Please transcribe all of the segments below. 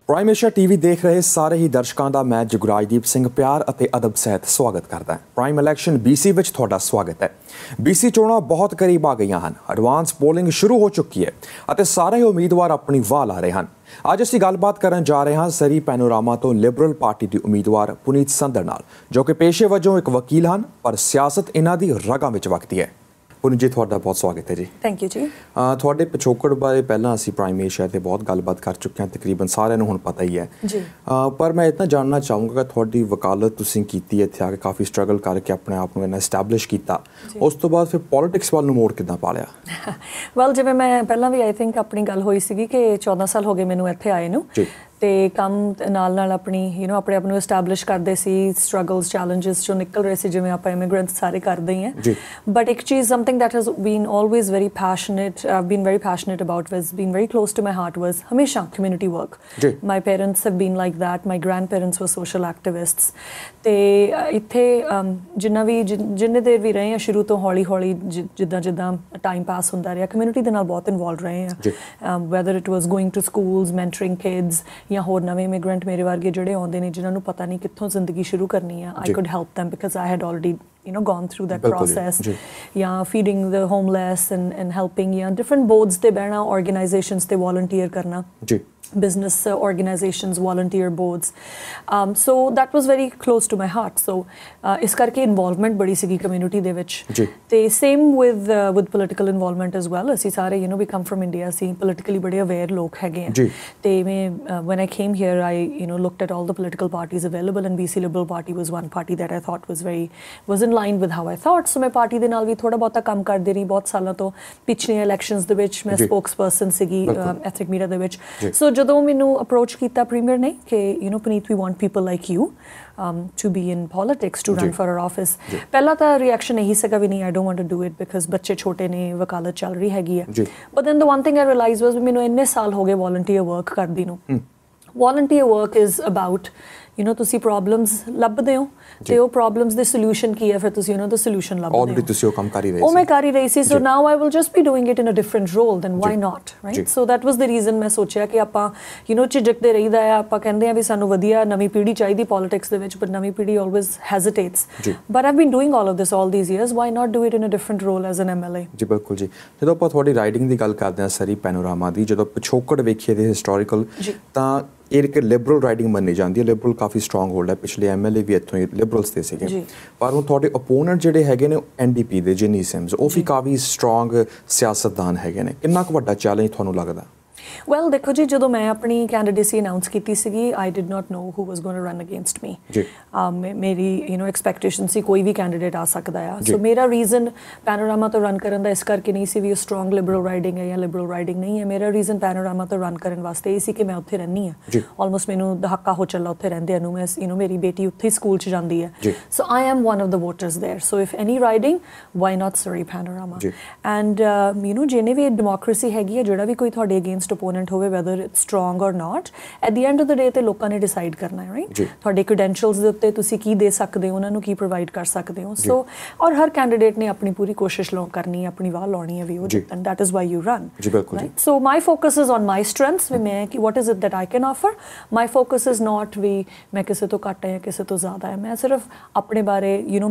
Prime Asia TV देख रहे सारे ही दर्शकों का मैं जगराजदीप सिंह प्यार और अदब सहित स्वागत करता है। प्राइम इलैक्शन BC विच तुहाडा स्वागत है। BC चोणां बहुत करीब आ गई हैं। एडवांस पोलिंग शुरू हो चुकी है और सारे ही उम्मीदवार अपनी वाह ला रहे हैं। अज असीं गलबात करन जा रहे हैं सरी पैनोरामा तो लिबरल पार्टी की उम्मीदवार पुनीत संधर नाल, जो कि पेशे वजों एक वकील हैं पर सियासत इन्हां दी रगां विच वगदी है। पुनीत जी, तुहाडा बहुत स्वागत है जी। थैंक यू जी। तुहाडे पिछोकड़ बारे पहलां असीं प्राइम एशिया ते बहुत गलबात कर चुके हैं, तकरीबन सारिਆਂ ਨੂੰ ਹੁਣ पता ही है जी। पर मैं इतना जानना चाहूँगा कि तुहाडी वकालत तुसीं कीती इत्थे आके काफ़ी स्ट्रगल करके अपने आप ਨੂੰ एस्टैबलिश कीता, उस तो बाद फिर पॉलिटिक्स वाल ਨੂੰ मोड़ किद्दां पा लिया? वैल जिवें मैं पहलां भी आई थिंक अपनी गल होई सीगी कि 14 साल हो गए मैनूं इत्थे आए नूं ਤੇ ਕੰਮ ਨਾਲ ਆਪਣੀ ਆਪਣੇ ਆਪ ਨੂੰ ਐਸਟੈਬਲਿਸ਼ ਕਰਦੇ ਸੀ। ਸਟਰਗਲਸ ਚੈਲੰਜਸ ਚੋਂ ਨਿਕਲ ਰਹੇ ਸੀ, ਜਿਵੇਂ ਆਪਾਂ ਇਮੀਗ੍ਰੈਂਟਸ ਸਾਰੇ ਕਰਦੇ ਹੀ ਹਾਂ। ਬਟ ਇੱਕ ਚੀਜ਼ something that has been always very passionate been very passionate about was been very close to my heart was ਹਮੇਸ਼ਾ community work. My parents have been like that, my grandparents were social activists. ਤੇ ਇੱਥੇ ਜਿੰਨੇ ਦੇਰ ਵੀ ਰਹੇ ਹਾਂ ਸ਼ੁਰੂ ਤੋਂ ਹੌਲੀ ਹੌਲੀ ਜਿੱਦਾਂ ਜਿੱਦਾਂ ਟਾਈਮ ਪਾਸ ਹੁੰਦਾ ਰਿਹਾ ਕਮਿਊਨਿਟੀ ਦੇ ਨਾਲ ਬਹੁਤ ਇਨਵੋਲਵ ਰਹੇ ਹਾਂ। Whether it was going to schools, mentoring kids ਜਾਂ ਹੋਰ ਨਵੇਂ ਇਮੀਗ੍ਰੈਂਟ ਮੇਰੇ ਵਰਗੇ ਜਿਹੜੇ ਆਉਂਦੇ ਨੇ ਜਿਨ੍ਹਾਂ ਨੂੰ ਪਤਾ ਨਹੀਂ ਕਿੱਥੋਂ ਜ਼ਿੰਦਗੀ ਸ਼ੁਰੂ ਕਰਨੀ ਆ। I could help them because I had already gone through that process. Yeah, feeding the homeless and helping different boards ਤੇ ਬਹਿਣਾ, organizations ਤੇ volunteer ਕਰਨਾ, business organizations, volunteer boards. So that was very close to my heart. So ਇਸ ਕਰਕੇ involvement ਬੜੀ ਸੀਗੀ community ਦੇ ਵਿੱਚ। ਤੇ same with political involvement as well. ਅਸੀਂ ਸਾਰੇ we come from India, ਅਸੀਂ politically ਬੜੇ aware ਲੋਕ ਹੈਗੇ ਆ। ਤੇ ਮੈਂ when I came here I looked at all the political parties available and BC Liberal Party was one party that I thought was in line with how I thought. So ਮੈਂ party ਦੇ ਨਾਲ ਵੀ ਥੋੜਾ ਬਹੁਤਾ ਕੰਮ ਕਰਦੀ ਰਹੀ ਬਹੁਤ ਸਾਲਾਂ ਤੋਂ। ਪਿਛਲੀਆਂ ਇਲੈਕਸ਼ਨਸ ਦੇ ਵਿੱਚ ਮੈਂ spokesperson ਸੀਗੀ ਐਥਨਿਕ ਮੀਡੀਆ ਦੇ ਵਿੱਚ। ਸੋ ਜਦੋਂ ਮੈਨੂੰ ਅਪਰੋਚ ਕੀਤਾ ਪ੍ਰੀਮੀਅਰ ਨੇ ਕਿ Puneet we want people like you to be in politics, to run for our office. ਪਹਿਲਾਂ ਤਾਂ ਰਿਐਕਸ਼ਨ ਇਹੀ ਸੀਗਾ ਵੀ ਨਹੀਂ, I don't want to do it because ਬੱਚੇ ਛੋਟੇ ਨੇ, ਵਕਾਲਤ ਚੱਲ ਰਹੀ ਹੈਗੀ ਹੈ। but then the one thing I realized was ਮੈਨੂੰ ਇੰਨੇ ਸਾਲ ਹੋ ਗਏ volunteer work ਕਰਦੀ ਨੂੰ। volunteer work is about ਤੁਸੀਂ ਪ੍ਰੋਬਲਮਸ ਲੱਭਦੇ ਹੋ ਤੇ ਉਹ ਪ੍ਰੋਬਲਮਸ ਦੇ ਸੋਲੂਸ਼ਨ ਕੀ ਹੈ, ਫਿਰ ਤੁਸੀਂ ਉਹਨਾਂ ਦਾ ਸੋਲੂਸ਼ਨ ਲੱਭਦੇ ਹੋ। ਆਲਰੇਡੀ ਤੁਸੀਂ ਉਹ ਕੰਮ ਕਰ ਹੀ ਰਹੇ ਸੀ। ਉਹ ਮੈਂ ਕਰ ਹੀ ਰਹੀ ਸੀ। So now I will just be doing it in a different role, then why not, right? So that was the reason ਮੈਂ ਸੋਚਿਆ ਕਿ ਆਪਾਂ ਝਿਜਕਦੇ ਰਹੀਦਾ ਆ, ਆਪਾਂ ਕਹਿੰਦੇ ਆ ਵੀ ਸਾਨੂੰ ਵਧੀਆ ਨਵੀਂ ਪੀੜ੍ਹੀ ਚਾਹੀਦੀ ਪੋਲਿਟਿਕਸ ਦੇ ਵਿੱਚ, ਬਟ ਨਵੀਂ ਪੀੜ੍ਹੀ always hesitates. But I've been doing all of this all these years, why not do it in a different role as an MLA? ਜੀ ਬਿਲਕੁਲ ਜੀ। ਜਦੋਂ ਆਪਾਂ ਤੁਹਾਡੀ ਰਾਈਡਿੰਗ ਦੀ ਗੱਲ ਕਰਦੇ ਹਾਂ ਸਰੀ ਪੈਨੋਰਾਮਾ ਦੀ, ਜਦੋਂ ਪਿਛੋਕੜ ਵੇਖੀਏ ਦੇ ਹਿਸਟੋਰੀਕਲ, ਤਾਂ ਇਹ ਇੱਕ ਲਿਬਰਲ ਰਾਈਡਿੰਗ ਮੰਨੀ ਜਾਂਦੀ ਹੈ। ਲਿਬਰਲ ਕਾਫੀ ਸਟਰੋਂਗ ਹੋਲਡ ਹੈ, ਪਿਛਲੇ MLA ਵੀ ਇੱਥੋਂ ਹੀ ਲਿਬਰਲਸ ਦੇ ਸੀਗੇ। ਪਰ ਹੁਣ ਤੁਹਾਡੇ ਓਪੋਨੈਂਟ ਜਿਹੜੇ ਹੈਗੇ ਨੇ NDP ਦੇ ਜਿਨੀ ਸਿਮਸ, ਉਹ ਵੀ ਕਾਫੀ ਸਟਰੋਂਗ ਸਿਆਸਤਦਾਨ ਹੈਗੇ ਨੇ। ਕਿੰਨਾ ਕੁ ਵੱਡਾ ਚੈਲੰਜ ਤੁਹਾਨੂੰ ਲੱਗਦਾ? ਵੈਲ ਦੇਖੋ ਜੀ, ਜਦੋਂ ਮੈਂ ਆਪਣੀ ਕੈਂਡੀਡੇਸੀ ਅਨਾਊਂਸ ਕੀਤੀ ਸੀਗੀ I did not know who was going to run against me. ਮੇਰੀ ਐਕਸਪੈਕਟੇਸ਼ਨ ਸੀ ਕੋਈ ਵੀ ਕੈਂਡੀਡੇਟ ਆ ਸਕਦਾ ਆ। ਸੋ ਮੇਰਾ ਰੀਜ਼ਨ ਪੈਨੋਰਾਮਾ ਤੋਂ ਰਨ ਕਰਨ ਦਾ ਇਸ ਕਰਕੇ ਨਹੀਂ ਸੀ ਵੀ ਉਹ ਸਟਰੋਂਗ ਲਿਬਰਲ ਰਾਈਡਿੰਗ ਹੈ ਜਾਂ ਲਿਬਰਲ ਰਾਈਡਿੰਗ ਨਹੀਂ ਹੈ। ਮੇਰਾ ਰੀਜ਼ਨ ਪੈਨੋਰਾਮਾ ਤੋਂ ਰਨ ਕਰਨ ਵਾਸਤੇ ਇਹ ਸੀ ਕਿ ਮੈਂ ਉੱਥੇ ਰਹਿੰਦੀ ਹਾਂ। ਆਲਮੋਸਟ ਮੈਨੂੰ ਦਹਾਕਾ ਹੋ ਚੱਲਾ ਉੱਥੇ ਰਹਿੰਦਿਆਂ ਨੂੰ। ਮੈਂ ਮੇਰੀ ਬੇਟੀ ਉੱਥੇ ਸਕੂਲ 'ਚ ਜਾਂਦੀ ਹੈ। So I am one of the voters there. So if any riding, why not Surrey Panorama? And ਜਿਹਨੇ ਵੀ ਡੈਮੋਕ੍ਰੇਸੀ ਹੈਗੀ ਹੈ, ਜਿਹੜਾ ਵੀ ਕੋਈ ਤੁਹਾਡੇ ਅਗੇਂਸਟ opponent ਹੋਵੇ, whether it's strong or not, at the end of the day ਤੇ ਲੋਕਾਂ ਨੇ ਡਿਸਾਈਡ ਕਰਨਾ ਹੈ, ਰਾਈਟ? ਤੁਹਾਡੇ ਕ੍ਰੈਡੈਂਸ਼ੀਅਲਸ ਦੇ ਉੱਤੇ ਤੁਸੀਂ ਕੀ ਦੇ ਸਕਦੇ ਹੋ, ਉਹਨਾਂ ਨੂੰ ਕੀ ਪ੍ਰੋਵਾਈਡ ਕਰ ਸਕਦੇ ਹੋ। ਸੋ ਔਰ ਹਰ ਕੈਂਡੀਡੇਟ ਨੇ ਆਪਣੀ ਪੂਰੀ ਕੋਸ਼ਿਸ਼ ਕਰਨੀ ਹੈ, ਆਪਣੀ ਵਾਹ ਲਾਉਣੀ ਹੈ ਵੀ ਉਹ ਜਿੱਤਣ। That is why you run, right? So my focus is on my strengths. ਵੀ ਮੈਂ what is it that I can offer. My focus is not ਵੀ ਮੈਂ ਕਿਸੇ ਤੋਂ ਘੱਟ ਹਾਂ ਜਾਂ ਕਿਸੇ ਤੋਂ ਜ਼ਿਆਦਾ ਹੈ। ਮੈਂ ਸਿਰਫ ਆਪਣੇ ਬਾਰੇ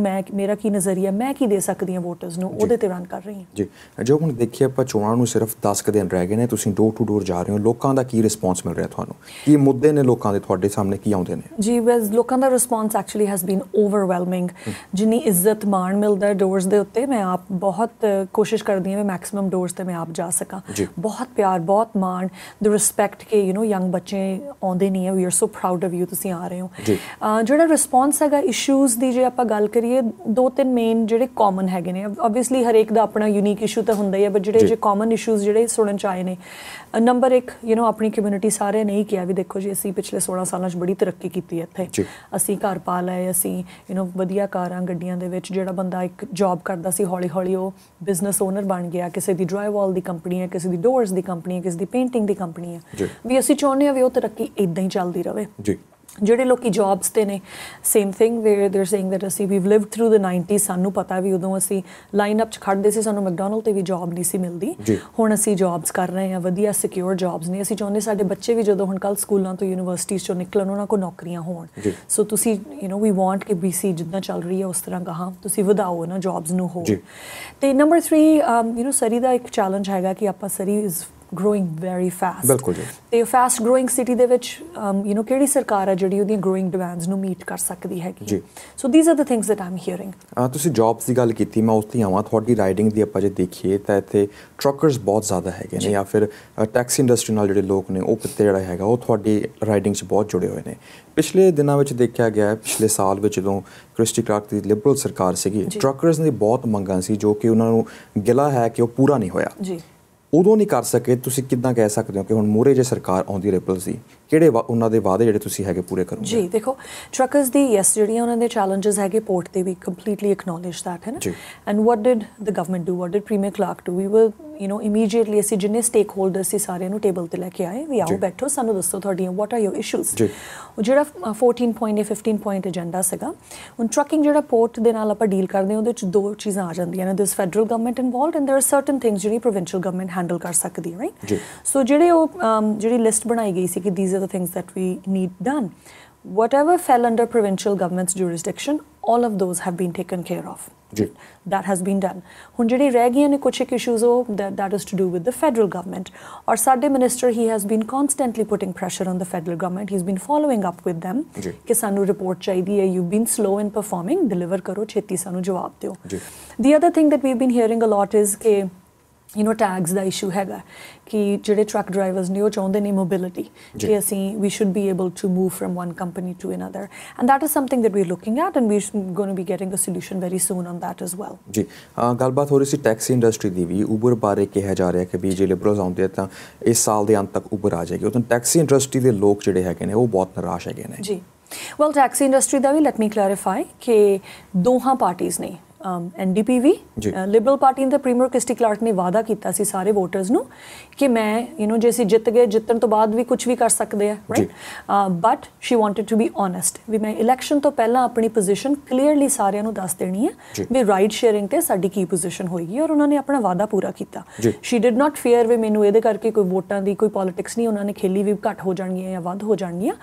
ਮੇਰਾ ਕੀ ਨਜ਼ਰੀਆ, ਮੈਂ ਕੀ ਦੇ ਸਕਦੀ ਹਾਂ ਵੋਟਰਸ ਨੂੰ, ਉਹਦੇ ਤੇ ਰਨ ਕਰ ਰਹੀ ਹਾਂ ਜੀ। ਜੋ ਹੁਣ ਦੇਖੀਏ ਆਪਾਂ ਚੋਣਾਂ ਨੂੰ ਸਿਰਫ 10 ਕੁ ਦਿਨ ਰਹਿ ਗਏ ਨੇ, ਤੁਸੀਂ ਡੋਰ ਟੂ ਡੋਰ ਜਾ ਰਹੇ ਹੋ, ਲੋਕਾਂ ਦਾ ਕੀ ਰਿਸਪੌਂਸ ਮਿਲ ਰਿਹਾ ਤੁਹਾਨੂੰ? ਕੀ ਮੁੱਦੇ ਨੇ ਲੋਕਾਂ ਦੇ ਤੁਹਾਡੇ ਸਾਹਮਣੇ, ਕੀ ਆਉਂਦੇ ਨੇ? ਜੀ ਬਸ ਲੋਕਾਂ ਦਾ response actually has been overwhelming. ਜਿੰਨੀ ਇੱਜ਼ਤ ਮਾਣ ਮਿਲਦਾ ਡੋਰਸ ਦੇ ਉੱਤੇ, ਮੈਂ ਆਪ ਬਹੁਤ ਕੋਸ਼ਿਸ਼ ਕਰਦੀ ਹਾਂ ਵੀ ਮੈਕਸਿਮਮ ਡੋਰਸ 'ਤੇ ਮੈਂ ਆਪ ਜਾ ਸਕਾਂ। ਬਹੁਤ ਪਿਆਰ, ਬਹੁਤ ਮਾਣ, ਦ ਰਿਸਪੈਕਟ ਕਿ ਯੰਗ ਬੱਚੇ ਆਉਂਦੇ ਨਹੀਂ ਹੈ, we are so proud of you, ਤੁਸੀਂ ਆ ਰਹੇ ਹੋ। ਜਿਹੜਾ ਰਿਸਪੌਂਸ ਹੈਗਾ ਇਸ਼ੂਜ਼ ਦੀ, ਜੇ ਆਪਾਂ ਗੱਲ ਕਰੀਏ 2-3 ਮੇਨ ਜਿਹੜੇ ਕਾਮਨ ਹੈਗੇ ਨੇ। ਓਬਵੀਅਸਲੀ ਹਰੇਕ ਦਾ ਆਪਣਾ ਯੂਨੀਕ ਇਸ਼ੂ ਤਾਂ ਹੁੰਦਾ ਹੀ ਹੈ, ਬਟ ਜਿਹੜੇ ਕਾਮਨ ਇਸ਼ੂਜ਼ ਜਿਹੜੇ ਸੁਣਨ 'ਚ ਆਏ ਨੇ, ਨੰਬਰ 1 ਆਪਣੀ ਕਮਿਊਨਿਟੀ ਸਾਰਿਆਂ ਨੇ ਹੀ ਕਿਹਾ ਵੀ ਦੇਖੋ ਜੀ ਅਸੀਂ ਪਿਛਲੇ 16 ਸਾਲਾਂ 'ਚ ਬੜੀ ਤਰੱਕੀ ਕੀਤੀ ਹੈ ਇੱਥੇ। ਅਸੀਂ ਘਰ ਪਾ ਲਏ, ਅਸੀਂ ਵਧੀਆ ਕਾਰਾਂ ਗੱਡੀਆਂ ਦੇ ਵਿੱਚ। ਜਿਹੜਾ ਬੰਦਾ ਇੱਕ ਜੌਬ ਕਰਦਾ ਸੀ ਹੌਲੀ ਹੌਲੀ ਉਹ ਬਿਜ਼ਨਸ ਓਨਰ ਬਣ ਗਿਆ। ਕਿਸੇ ਦੀ ਡਰਾਈਵਾਲ ਦੀ ਕੰਪਨੀ ਹੈ, ਕਿਸੇ ਦੀ ਡੋਰਸ ਦੀ ਕੰਪਨੀ ਹੈ, ਕਿਸੇ ਦੀ ਪੇਂਟਿੰਗ ਦੀ ਕੰਪਨੀ ਹੈ। ਵੀ ਅਸੀਂ ਚਾਹੁੰਦੇ ਹਾਂ ਵੀ ਉਹ ਤਰੱਕੀ ਇੱਦਾਂ ਹੀ ਚੱਲਦੀ ਰਹੇ। ਜਿਹੜੇ ਲੋਕੀ ਜੌਬਸ ਤੇ ਨੇ ਸੇਮ ਥਿੰਗ ਦੇਰ ਸੇਇੰਗ ਦੈਟ ਅਸੀਂ ਵੀਵ ਲਿਵਡ ਥਰੂ ਦ 90s ਸਾਨੂੰ ਪਤਾ ਵੀ ਉਦੋਂ ਅਸੀਂ ਲਾਈਨ ਅਪ 'ਚ ਖੜ੍ਹਦੇ ਸੀ ਸਾਨੂੰ ਮੈਕਡੋਨਲਡ ਤੇ ਵੀ ਜੌਬ ਨਹੀਂ ਸੀ ਮਿਲਦੀ ਹੁਣ ਅਸੀਂ ਜੌਬਸ ਕਰ ਰਹੇ ਹਾਂ ਵਧੀਆ ਸਿਕਿਉਰ ਜੌਬਸ ਨੇ ਅਸੀਂ ਚਾਹੁੰਦੇ ਸਾਡੇ ਬੱਚੇ ਵੀ ਜਦੋਂ ਹੁਣ ਕੱਲ੍ਹ ਸਕੂਲਾਂ ਤੋਂ ਯੂਨੀਵਰਸਿਟੀਜ਼ 'ਚੋਂ ਨਿਕਲਣ ਉਹਨਾਂ ਕੋਲ ਨੌਕਰੀਆਂ ਹੋਣ ਸੋ ਤੁਸੀਂ ਵੀ ਵਾਂਟ ਕਿ BC ਜਿੱਦਾਂ ਚੱਲ ਰਹੀ ਹੈ ਉਸ ਤਰ੍ਹਾਂ ਗਾਹਾਂ ਤੁਸੀਂ ਵਧਾਓ ਨਾ ਜੌਬਸ ਨੂੰ ਹੋਰ ਤੇ ਨੰਬਰ 3 ਸਰੀ ਦਾ ਇੱਕ ਚੈਲੰਜ ਹੈਗਾ ਕਿ ਆਪਾਂ ਸਰੀ ਇਜ਼ growing very fast ਬਿਲਕੁਲ ਜੀ ਤੇ ਫਾਸਟ ਗਰੋਇੰਗ ਸਿਟੀ ਦੇ ਵਿੱਚ ਕਿਹੜੀ ਸਰਕਾਰ ਹੈ ਜਿਹੜੀ ਉਹਦੀਆਂ ਗਰੋਇੰਗ ਡਿਮਾਂਡਸ ਨੂੰ ਮੀਟ ਕਰ ਸਕਦੀ ਹੈਗੀ ਜੀ so these are the things that I am hearing ਤੁਸੀਂ ਜੌਬਸ ਦੀ ਗੱਲ ਕੀਤੀ ਮੈਂ ਉਸ ਤੇ ਆਵਾਂ ਤੁਹਾਡੀ ਰਾਈਡਿੰਗ ਦੀ ਆਪਾਂ ਜੇ ਦੇਖੀਏ ਤਾਂ ਇੱਥੇ ਟਰੱਕਰਸ ਬਹੁਤ ਜ਼ਿਆਦਾ ਹੈਗੇ ਨੇ ਜਾਂ ਫਿਰ ਟੈਕਸੀ ਇੰਡਸਟਰੀ ਨਾਲ ਜਿਹੜੇ ਲੋਕ ਨੇ ਉਹ ਕਿਤੇ ਜਿਹੜਾ ਹੈਗਾ ਉਹ ਤੁਹਾਡੀ ਰਾਈਡਿੰਗ 'ਚ ਬਹੁਤ ਜੁੜੇ ਹੋਏ ਨੇ ਪਿਛਲੇ ਦਿਨਾਂ ਵਿੱਚ ਦੇਖਿਆ ਗਿਆ ਪਿਛਲੇ ਸਾਲ ਵਿੱਚ ਜਦੋਂ ਕ੍ਰਿਸਟੀ ਕਲਾਰਕ ਦੀ ਲਿਬਰਲ ਸਰਕਾਰ ਸੀਗੀ ਟਰੱਕਰਸ ਦੀ ਬਹੁਤ ਮੰਗਾਂ ਸੀ ਜੋ ਕਿ ਉਹਨਾਂ ਨੂੰ ਗਿਲਾ ਹੈ ਕਿ ਉਹ ਪੂਰਾ ਨਹੀਂ ਹੋਇਆ ਜੀ ਉਦੋਂ ਨਹੀਂ ਕਰ ਸਕੇ ਤੁਸੀਂ ਕਿੱਦਾਂ ਕਹਿ ਸਕਦੇ ਹੋ ਕਿ ਹੁਣ ਮੂਹਰੇ ਜੇ ਸਰਕਾਰ ਆਉਂਦੀ ਲਿਬਰਲਸ ਦੀ ਕਿਹੜੇ ਉਹਨਾਂ ਦੇ ਵਾਅਦੇ ਜਿਹੜੇ ਤੁਸੀਂ ਹੈਗੇ ਪੂਰੇ ਕਰੋਗੇ ਜੀ ਦੇਖੋ ਟਰੱਕਰਸ ਦੀ ਯੈਸ ਜਿਹੜੀਆਂ ਉਹਨਾਂ ਦੇ ਚੈਲੰਜਸ ਹੈਗੇ ਪੋਰਟ ਤੇ ਵੀ ਕੰਪਲੀਟਲੀ ਐਕਨੋਲੇਜ ਦੈਟ ਹੈ ਨਾ and what did the government do what did premier Clark do we will immediately ਅਸੀਂ ਜਿੰਨੇ ਸਟੇਕ ਹੋਲਡਰਸ ਸੀ ਸਾਰਿਆਂ ਨੂੰ ਟੇਬਲ ਤੇ ਲੈ ਕੇ ਆਏ ਵੀ ਆਓ ਬੈਠੋ ਸਾਨੂੰ ਦੱਸੋ ਤੁਹਾਡੀਆਂ ਵਾਟ ਆਰ ਯੋਰ ਇਸ਼ੂਜ਼ ਉਹ ਜਿਹੜਾ 14 ਪੁਆਇੰਟ ਜਾਂ 15 ਪੁਆਇੰਟ ਏਜੰਡਾ ਸੀਗਾ ਹੁਣ ਟਰੱਕਿੰਗ ਜਿਹੜਾ ਪੋਰਟ ਦੇ ਨਾਲ ਆਪਾਂ ਡੀਲ ਕਰਦੇ ਹਾਂ ਉਹਦੇ ਵਿੱਚ ਦੋ ਚੀਜ਼ਾਂ ਆ ਜਾਂਦੀਆਂ ਨੇ this federal government involved and there are certain things ਜਿਹੜੀ ਪ੍ਰੋਵਿੰਸ਼ੀਅਲ ਗਵਰਨਮੈਂਟ ਹੈਂਡਲ ਕਰ ਸਕਦੀ ਹੈ ਰਾਈਟ ਸੋ ਜਿਹੜੀ ਲਿਸਟ ਬਣਾਈ ਗਈ ਸੀ ਕਿ these are the things that we need done whatever fell under provincial government's jurisdiction all of those have been taken care of that has been done ਹੁਣ ਜਿਹੜੀ ਰਹਿ ਗਈਆਂ ਨੇ ਕੁਝ ਇਸ਼ੂਜ਼ ਉਹ that is to do with the federal government ਔਰ ਸਾਡੇ minister he has been constantly putting pressure on the federal government he's been following up with them ਕਿ ਸਾਨੂੰ ਰਿਪੋਰਟ ਚਾਹੀਦੀ ਹੈ you've been slow in performing deliver ਕਰੋ ਛੇਤੀ ਸਾਨੂੰ ਜਵਾਬ ਦਿਓ the other thing that we've been hearing a lot is ਕਿ ਟੈਗਸ ਦਾ ਇਸ਼ੂ ਹੈਗਾ ਕਿ ਜਿਹੜੇ ਟਰੱਕ ਡਰਾਈਵਰਸ ਨੇ ਉਹ ਚਾਹੁੰਦੇ ਨੇ ਮੋਬਿਲਿਟੀ ਕਿ ਅਸੀਂ we should be able to move from one company to another and that is something that we are looking at and we going to be getting a solution very soon on that as well ਜੀ ਗੱਲਬਾਤ ਹੋ ਰਹੀ ਸੀ taxi industry ਦੀ ਵੀ Uber ਬਾਰੇ ਕਿਹਾ ਜਾ ਰਿਹਾ ਕਿ ਵੀ ਜੇ ਲਿਬਰਲਸ ਆਉਂਦੇ ਆ ਤਾਂ ਇਸ ਸਾਲ ਦੇ ਅੰਤ ਤੱਕ ਉਬਰ ਆ ਜਾਏਗੀ ਉਦੋਂ ਟੈਕਸੀ ਇੰਡਸਟਰੀ ਦੇ ਲੋਕ ਜਿਹੜੇ ਹੈਗੇ ਨੇ ਉਹ ਬਹੁਤ ਨਿਰਾਸ਼ ਹੈਗੇ ਨੇ ਜੀ ਵੈਲ ਟੈਕਸੀ ਇੰਡਸਟਰੀ ਦਾ ਵੀ ਲੈਟ ਮੀ ਕਲੈਰੀਫਾਈ ਕਿ ਦੋਹਾਂ ਪਾਰਟੀਜ਼ ਨੇ NDP ਵੀ ਲਿਬਰਲ ਪਾਰਟੀ ਨੇ ਤਾਂ ਪ੍ਰੀਮੀਅਰ ਕ੍ਰਿਸਟੀ ਕਲਾਰਕ ਨੇ ਵਾਅਦਾ ਕੀਤਾ ਸੀ ਸਾਰੇ ਵੋਟਰਸ ਨੂੰ ਕਿ ਮੈਂ ਜੇ ਅਸੀਂ ਜਿੱਤ ਗਏ ਜਿੱਤਣ ਤੋਂ ਬਾਅਦ ਵੀ ਕੁਝ ਵੀ ਕਰ ਸਕਦੇ ਆ right but she wanted to be honest ਵੀ ਮੈਂ ਇਲੈਕਸ਼ਨ ਤੋਂ ਪਹਿਲਾਂ ਆਪਣੀ ਪੋਜੀਸ਼ਨ ਕਲੀਅਰਲੀ ਸਾਰਿਆਂ ਨੂੰ ਦੱਸ ਦੇਣੀ ਹੈ ਵੀ ਰਾਈਡ ਸ਼ੇਅਰਿੰਗ ਤੇ ਸਾਡੀ ਕੀ ਪੋਜੀਸ਼ਨ ਹੋਏਗੀ ਔਰ ਉਹਨਾਂ ਨੇ ਆਪਣਾ ਵਾਅਦਾ ਪੂਰਾ ਕੀਤਾ ਸ਼ੀ ਡਿਡ ਨਾਟ ਫੀਅਰ ਵੀ ਮੈਨੂੰ ਇਹਦੇ ਕਰਕੇ ਕੋਈ ਵੋਟਾਂ ਦੀ ਕੋਈ ਪੋਲਿਟਿਕਸ ਨਹੀਂ ਉਹਨਾਂ ਨੇ ਖੇਲੀ ਵੀ ਘੱਟ ਹੋ ਜਾਣਗੀਆਂ ਜਾਂ ਵੱਧ ਹੋ ਜਾਣਗੀਆਂ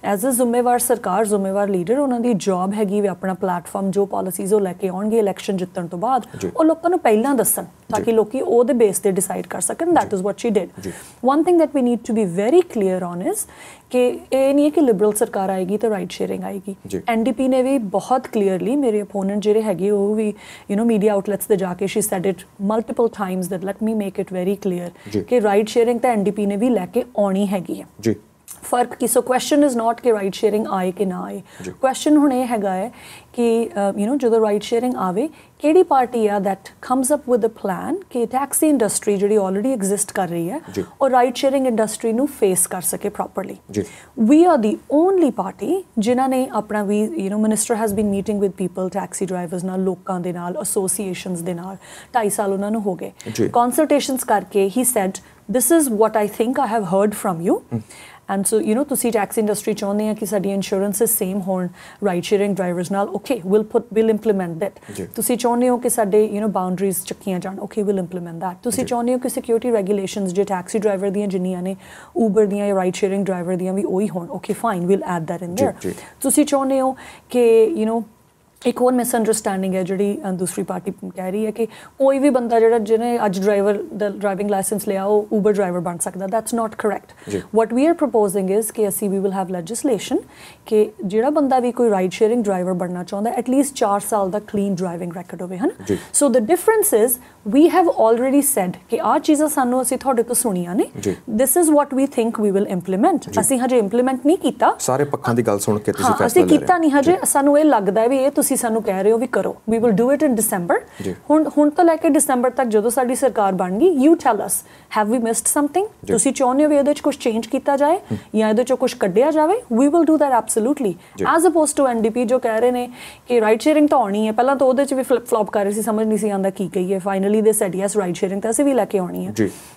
ਐਜ਼ ਅ ਜ਼ਿੰਮੇਵਾਰ ਸਰਕਾਰ ਜ਼ਿੰਮੇਵਾਰ ਲੀਡਰ ਉਹਨਾਂ ਦੀ ਜੌਬ ਹੈਗੀ ਵੀ ਆਪਣਾ ਪਲੇਟਫਾਰਮ ਜੋ ਪਾਲਿਸੀਜ਼ ਉਹ ਲੈ ਕੇ ਆਉਣਗੇ ਇਲੈਕਸ਼ਨ ਜਿੱਤਣ ਤੋਂ ਬਾਅਦ ਉਹ ਲੋਕਾਂ ਨੂੰ ਪਹਿਲਾਂ ਦੱਸਣ ਤਾਂ ਕਿ ਲੋਕੀ ਉਹਦੇ ਬੇਸ ਤੇ ਡਿਸਾਈਡ ਕਰ ਸਕਣ that is what she did one thing that we need to be very clear on is ਕਿ ਇਹ ਨਹੀਂ ਹੈ ਕਿ ਲਿਬਰਲ ਸਰਕਾਰ ਆਏਗੀ ਤਾਂ ਰਾਈਡ ਸ਼ੇਅਰਿੰਗ ਆਏਗੀ NDP ਨੇ ਵੀ ਬਹੁਤ ਕਲੀਅਰਲੀ ਮੇਰੇ ਅਪੋਨੈਂਟ ਜਿਹੜੇ ਹੈਗੇ ਉਹ ਵੀ ਮੀਡੀਆ ਆਊਟਲੈਟਸ ਤੇ ਜਾ ਕੇ she said it multiple times that let me make it very clear ਕਿ ਰਾਈਡ ਸ਼ੇਅਰਿੰਗ ਤਾਂ NDP ਨੇ ਵੀ ਲੈ ਕੇ ਆਉਣੀ ਹੈਗੀ ਹੈ ਫਰਕ ਕੀ ਸੋ ਕੁਐਸਚਨ ਇਜ਼ ਨਾਟ ਕਿ ਰਾਈਡ ਸ਼ੇਅਰਿੰਗ ਆਏ ਕਿ ਨਾ ਆਏ ਕੁਐਸਚਨ ਹੁਣ ਇਹ ਹੈਗਾ ਹੈ ਕਿ ਜਦੋਂ ਰਾਈਡ ਸ਼ੇਅਰਿੰਗ ਆਵੇ ਕਿਹੜੀ ਪਾਰਟੀ ਆ that comes up with a plan ਕਿ ਟੈਕਸੀ ਇੰਡਸਟਰੀ ਜਿਹੜੀ ਆਲਰੇਡੀ ਐਗਜ਼ਿਸਟ ਕਰ ਰਹੀ ਹੈ ਉਹ ਰਾਈਡ ਸ਼ੇਅਰਿੰਗ ਇੰਡਸਟਰੀ ਨੂੰ ਫੇਸ ਕਰ ਸਕੇ properly we are the only party ਜਿਨ੍ਹਾਂ ਨੇ ਆਪਣਾ ਵੀ minister has been meeting with people taxi drivers ਨਾਲ ਲੋਕਾਂ ਦੇ ਨਾਲ ਐਸੋਸੀਏਸ਼ਨਸ ਦੇ ਨਾਲ 2.5 ਸਾਲ ਉਹਨਾਂ ਨੂੰ ਹੋ ਗਏ ਕੰਸਲਟੇਸ਼ਨਸ ਕਰਕੇ he said this is what I think I have heard from you and so ਤੁਸੀਂ ਟੈਕਸੀ ਇੰਡਸਟਰੀ ਚਾਹੁੰਦੇ ਆ ਕਿ ਸਾਡੀ ਇੰਸ਼ੋਰੈਂਸਿਸ ਸੇਮ ਹੋਣ ਰਾਈਡ ਸ਼ੇਅਰਿੰਗ ਡਰਾਈਵਰਸ ਨਾਲ ਓਕੇ ਵਿਲ ਇੰਪਲੀਮੈਂਟ ਦੈਟ ਤੁਸੀਂ ਚਾਹੁੰਦੇ ਹੋ ਕਿ ਸਾਡੇ ਬਾਉਂਡਰੀਜ਼ ਚੱਕੀਆਂ ਜਾਣ ਓਕੇ ਵਿਲ ਇੰਪਲੀਮੈਂਟ ਦੈਟ ਤੁਸੀਂ ਚਾਹੁੰਦੇ ਹੋ ਕਿ ਸਿਕਿਉਰਿਟੀ ਰੈਗੂਲੇਸ਼ਨਸ ਜੇ ਟੈਕਸੀ ਡਰਾਈਵਰ ਦੀਆਂ ਜਿੰਨੀਆਂ ਨੇ ਊਬਰ ਦੀਆਂ ਜਾਂ ਰਾਈਡ ਸ਼ੇਅਰਿੰਗ ਡਰਾਈਵਰ ਦੀਆਂ ਵੀ ਉਹੀ ਹੋਣ okay fine will add that in there ਤੁਸੀਂ ਚਾਹੁੰਦੇ ਹੋ ਕਿ ਇੱਕ ਹੋਰ ਮਿਸਅੰਡਰਸਟੈਂਡਿੰਗ ਹੈ ਜਿਹੜੀ ਦੂਸਰੀ ਪਾਰਟੀ ਕਹਿ ਰਹੀ ਹੈ ਕਿ ਕੋਈ ਵੀ ਬੰਦਾ ਜਿਹੜਾ ਜਿਹਨੇ ਅੱਜ ਡਰਾਈਵਿੰਗ ਲਾਇਸੈਂਸ ਲਿਆ ਉਹ ਊਬਰ ਡਰਾਈਵਰ ਬਣ ਸਕਦਾ that's not correct what we are proposing is ਕਿ ਅਸੀਂ ਵੀ ਵਿਲ ਹੈਵ ਲੈਜਿਸਲੇਸ਼ਨ ਕਿ ਜਿਹੜਾ ਬੰਦਾ ਵੀ ਕੋਈ ਰਾਈਡ ਸ਼ੇਅਰਿੰਗ ਡਰਾਈਵਰ ਬਣਨਾ ਚਾਹੁੰਦਾ ਐਟਲੀਸਟ 4 ਸਾਲ ਦਾ ਕਲੀਨ ਡਰਾਈਵਿੰਗ ਰੈਕਡ ਹੋਵੇ ਹਨ so the difference is we have already said ਕਿ ਆਹ ਚੀਜ਼ਾਂ ਅਸੀਂ ਤੁਹਾਡੇ ਤੋਂ ਸੁਣੀਆਂ ਨੇ this is what we think we will implement ਅਸੀਂ ਹਜੇ ਇੰਪਲੀਮੈਂਟ ਨਹੀਂ ਕੀਤਾ ਸਾਰੇ ਪੱਖਾਂ ਦੀ ਗੱਲ ਸੁਣ ਕੇ ਤੁਸੀਂ ਫੈਸਲਾ ਅਸੀਂ ਕੀਤਾ ਨਹੀਂ ਹਜੇ ਸਾਨੂੰ ਇਹ ਲੱਗਦਾ ਵੀ ਇਹ ਤੁਸੀਂ ਸਾਨੂੰ ਕਹਿ ਰਹੇ ਹੋ ਵੀ ਕਰੋ we will do it in December ਹੁਣ ਤੋਂ ਲੈ ਕੇ ਡਿਸੰਬਰ ਤੱਕ ਜਦੋਂ ਸਾਡੀ ਸਰਕਾਰ ਬਣ ਗਈ you tell us have we missed something ਤੁਸੀਂ ਚਾਹੁੰਦੇ ਹੋ ਵੀ ਇਹਦੇ 'ਚ ਕੁਝ ਚੇਂਜ ਕੀਤਾ ਜਾਏ ਜਾਂ ਇਹਦੇ 'ਚੋਂ ਕੁਝ ਕੱਢਿਆ ਜਾਵੇ we will do that absolutely as opposed to NDP ਜੋ ਕਹਿ ਰਹੇ ਨੇ ਕਿ ਰਾਈਡ ਸ਼ੇਅਰਿੰਗ ਤਾਂ ਆਉਣੀ ਹੈ ਪਹਿਲਾਂ ਤਾਂ ਉਹਦੇ 'ਚ ਵੀ ਫਲਿਪ ਫਲੌਪ ਕਰ ਰਹੇ ਸੀ ਸਮਝ ਨਹੀਂ ਸੀ ਆਉਂਦਾ ਕੀ ਕਹੀਏ ਫਾਈਨਲੀ ਇਮੀਡੀਏਟਲੀ ਦੇ ਸੈਡ ਯੈਸ ਰਾਈਡ ਸ਼ੇਅਰਿੰਗ ਤਾਂ ਅਸੀਂ ਵੀ ਲੈ ਕੇ ਆਉਣੀ ਹੈ